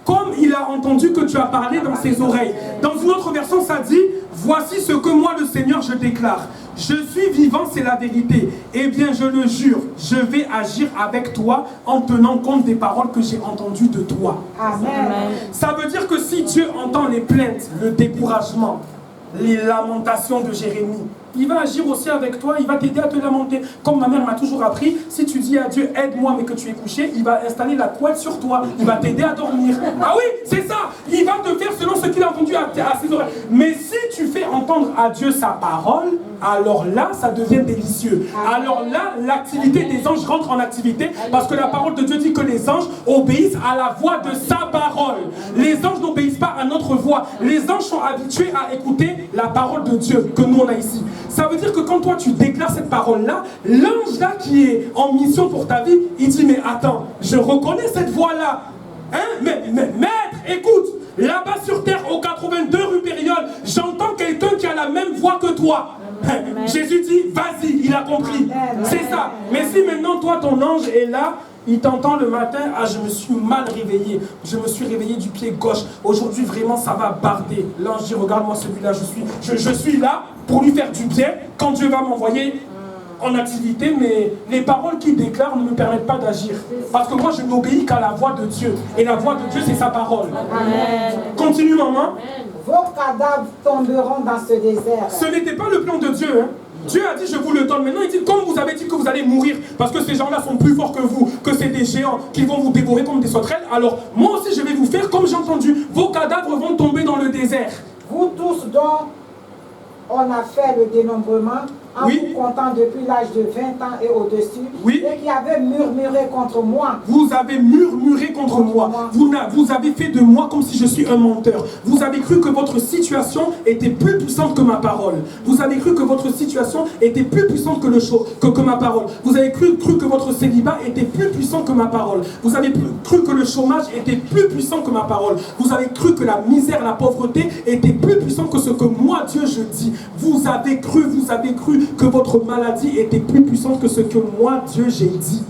[SPEAKER 2] comme il a entendu que tu as parlé dans ses oreilles. Dans une autre version, ça dit, voici ce que moi, le Seigneur, je déclare. Je suis vivant, c'est la vérité. Eh bien, je le jure, je vais agir avec toi en tenant compte des paroles que j'ai entendues de toi.
[SPEAKER 4] Amen.
[SPEAKER 2] Ça veut dire que si Dieu entend les plaintes, le découragement, les lamentations de Jérémie, il va agir aussi avec toi, il va t'aider à te lamenter. Comme ma mère m'a toujours appris, si tu dis à Dieu, aide-moi, mais que tu es couché, il va installer la couette sur toi, il va t'aider à dormir. Ah oui, c'est ça, il va te faire selon ce qu'il a entendu à ses oreilles. Mais si tu fais entendre à Dieu sa parole, alors là, ça devient délicieux. Alors là, l'activité des anges rentre en activité, parce que la parole de Dieu dit que les anges obéissent à la voix de sa parole. Les anges n'obéissent pas à notre voix. Les anges sont habitués à écouter la parole de Dieu que nous on a ici. Ça veut dire que quand toi tu déclares cette parole-là, l'ange là qui est en mission pour ta vie, il dit mais attends, je reconnais cette voix-là. Hein? Mais maître, écoute, là-bas sur terre, au 82 rue Périole, j'entends quelqu'un qui a la même voix que toi. Jésus dit, vas-y, il a compris. C'est ça. Mais si maintenant toi, ton ange est là, il t'entend le matin, ah je me suis mal réveillé, je me suis réveillé du pied gauche, aujourd'hui vraiment ça va barder. L'ange dit, regarde-moi celui-là, je suis là pour lui faire du bien, quand Dieu va m'envoyer en activité, mais les paroles qu'il déclare ne me permettent pas d'agir. Parce que moi je n'obéis qu'à la voix de Dieu, et la voix de Dieu c'est sa parole.
[SPEAKER 4] Amen.
[SPEAKER 2] Continue maman.
[SPEAKER 4] Vos cadavres tomberont dans ce désert.
[SPEAKER 2] Ce n'était pas le plan de Dieu, hein. Dieu a dit je vous le donne. Maintenant il dit comme vous avez dit que vous allez mourir parce que ces gens-là sont plus forts que vous, que c'est des géants qui vont vous dévorer comme des sauterelles, alors moi aussi je vais vous faire comme j'ai entendu. Vos cadavres vont tomber dans le désert.
[SPEAKER 4] Vous tous dont on a fait le dénombrement en
[SPEAKER 2] Oui.
[SPEAKER 4] vous comptant depuis l'âge de 20 ans et au-dessus,
[SPEAKER 2] Oui.
[SPEAKER 4] et qui avez murmuré contre moi.
[SPEAKER 2] Vous avez murmuré contre moi. Vous avez fait de moi comme si je suis un menteur. Vous avez cru que votre situation était plus puissante que ma parole. Vous avez cru que votre situation était plus puissante que ma parole. Vous avez cru que votre célibat était plus puissant que ma parole. Vous avez cru que le chômage était plus puissant que ma parole. Vous avez cru que la misère, la pauvreté était plus puissant que ce que moi, Dieu, je dis. Vous avez cru que votre maladie était plus puissante que ce que moi, Dieu, j'ai dit.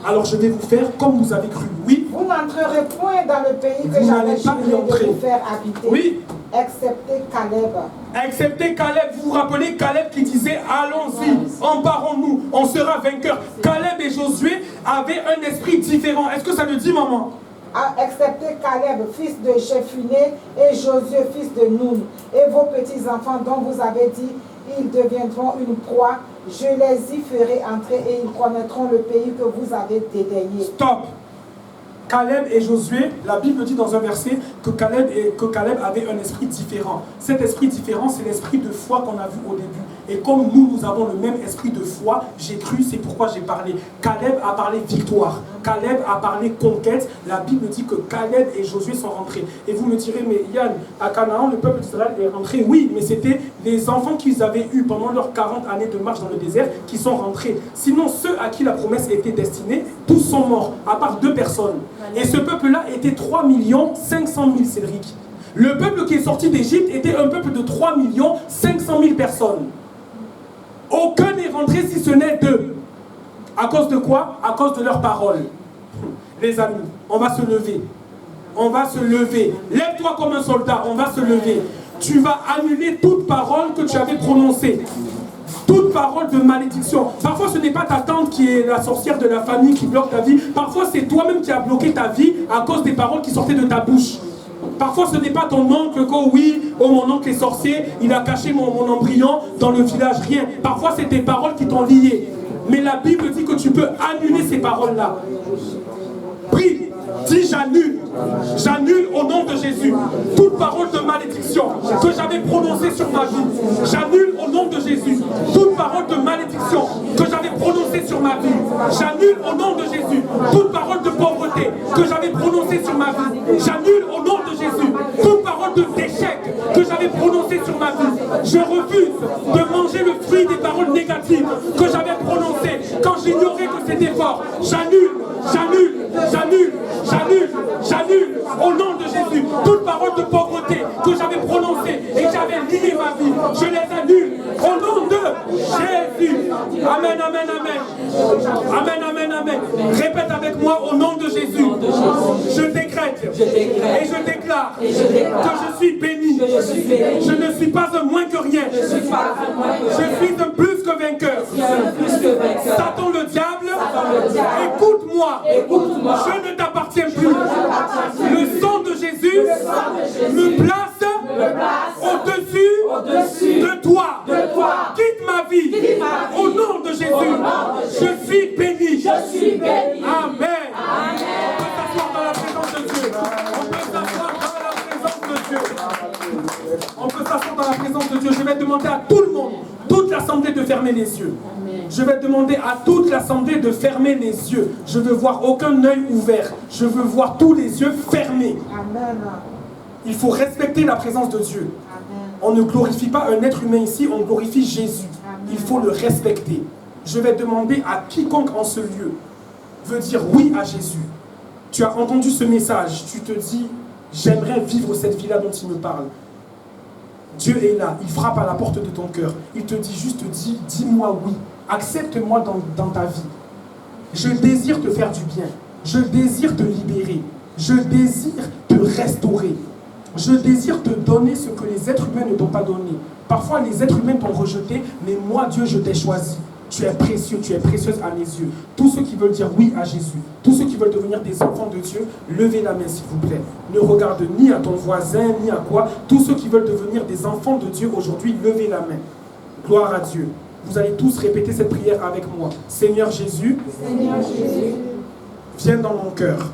[SPEAKER 2] Alors je vais vous faire comme vous avez cru. Oui.
[SPEAKER 4] Vous n'entrerez point dans le pays que
[SPEAKER 2] Vous
[SPEAKER 4] j'avais
[SPEAKER 2] n'allez pas y
[SPEAKER 4] juré
[SPEAKER 2] entrer.
[SPEAKER 4] de vous faire habiter,
[SPEAKER 2] Oui.
[SPEAKER 4] excepté Caleb.
[SPEAKER 2] Excepté Caleb, vous vous rappelez Caleb qui disait allons-y, emparons-nous, on sera vainqueurs. Caleb et Josué avaient un esprit différent. Est-ce que ça le dit maman?
[SPEAKER 4] Excepté Caleb, fils de Jephuné, et Josué, fils de Nun, et vos petits-enfants dont vous avez dit, ils deviendront une proie, je les y ferai entrer et ils connaîtront le pays que vous avez dédaigné.
[SPEAKER 2] Stop. Caleb et Josué, la Bible dit dans un verset que Caleb avait un esprit différent. Cet esprit différent, c'est l'esprit de foi qu'on a vu au début. Et comme nous avons le même esprit de foi, j'ai cru, c'est pourquoi j'ai parlé. Caleb a parlé victoire. Caleb a parlé conquête. La Bible dit que Caleb et Josué sont rentrés. Et vous me direz, mais Yann, à Canaan, le peuple d'Israël est rentré. Oui, mais c'était les enfants qu'ils avaient eus pendant leurs 40 années de marche dans le désert qui sont rentrés. Sinon, ceux à qui la promesse était destinée, tous sont morts, à part 2 personnes. Et ce peuple-là était 3 500 000 Cédric. Le peuple qui est sorti d'Égypte était un peuple de 3 500 000 personnes. Aucun n'est rentré si ce n'est 2. À cause de quoi? À cause de leurs paroles. Les amis, on va se lever. On va se lever. Lève-toi comme un soldat, on va se lever. Tu vas annuler toute parole que tu avais prononcée. toute parole de malédiction. Parfois, ce n'est pas ta tante qui est la sorcière de la famille qui bloque ta vie. Parfois, c'est toi-même qui as bloqué ta vie à cause des paroles qui sortaient de ta bouche. Parfois, ce n'est pas ton oncle que oui, oh mon oncle est sorcier, il a caché mon embryon dans le village, rien. Parfois, c'est tes paroles qui t'ont lié. Mais la Bible dit que tu peux annuler ces paroles-là. Prie. Dis j'annule, j'annule au nom de Jésus toute parole de malédiction que j'avais prononcée sur ma vie. J'annule au nom de Jésus toute parole de malédiction que j'avais prononcée sur ma vie. J'annule au nom de Jésus toute parole de pauvreté que j'avais prononcée sur ma vie. J'annule au nom de Jésus toute parole d'échec que j'avais prononcée sur ma vie. Je refuse de manger le fruit des paroles négatives que j'avais prononcées quand j'ignorais que c'était fort. J'annule, j'annule, j'annule. J'annule, j'annule au nom de Jésus toute parole de pauvreté que j'avais prononcée et que j'avais lié ma vie. Je les annule au nom de Jésus. Amen, amen, amen. Amen, amen, amen. Répète avec moi au nom de Jésus. Je décrète et je déclare que je suis béni. Je ne suis pas un moins que rien. Je suis un plus que vainqueur. Satan le diable, écoute-moi. Je ne t'appartiens plus. Le sang de Jésus me place au-dessus de toi. Quitte ma vie. Au nom de Jésus. Je suis béni. Amen. On peut s'asseoir dans la présence de Dieu. On peut s'asseoir dans la présence de Dieu. Je vais demander à tout le monde, toute l'assemblée de fermer les yeux. Je vais demander à toute l'assemblée de fermer les yeux. Je veux voir aucun œil ouvert. Je veux voir tous les yeux fermés. Amen. Il faut respecter la présence de Dieu. Amen. On ne glorifie pas un être humain ici, on glorifie Jésus. Amen. Il faut le respecter. Je vais demander à quiconque en ce lieu veut dire oui à Jésus. Tu as entendu ce message, tu te dis, j'aimerais vivre cette vie-là dont il me parle. Dieu est là, il frappe à la porte de ton cœur. Il te dit juste, dis-moi oui. Accepte-moi dans ta vie. Je désire te faire du bien. Je désire te libérer. Je désire te restaurer. Je désire te donner ce que les êtres humains ne t'ont pas donné. Parfois, les êtres humains t'ont rejeté, mais moi, Dieu, je t'ai choisi. Tu es précieux, tu es précieuse à mes yeux. Tous ceux qui veulent dire oui à Jésus, tous ceux qui veulent devenir des enfants de Dieu, levez la main s'il vous plaît. Ne regarde ni à ton voisin, ni à quoi. Tous ceux qui veulent devenir des enfants de Dieu aujourd'hui, levez la main. Gloire à Dieu. Vous allez tous répéter cette prière avec moi. Seigneur Jésus, viens dans mon cœur.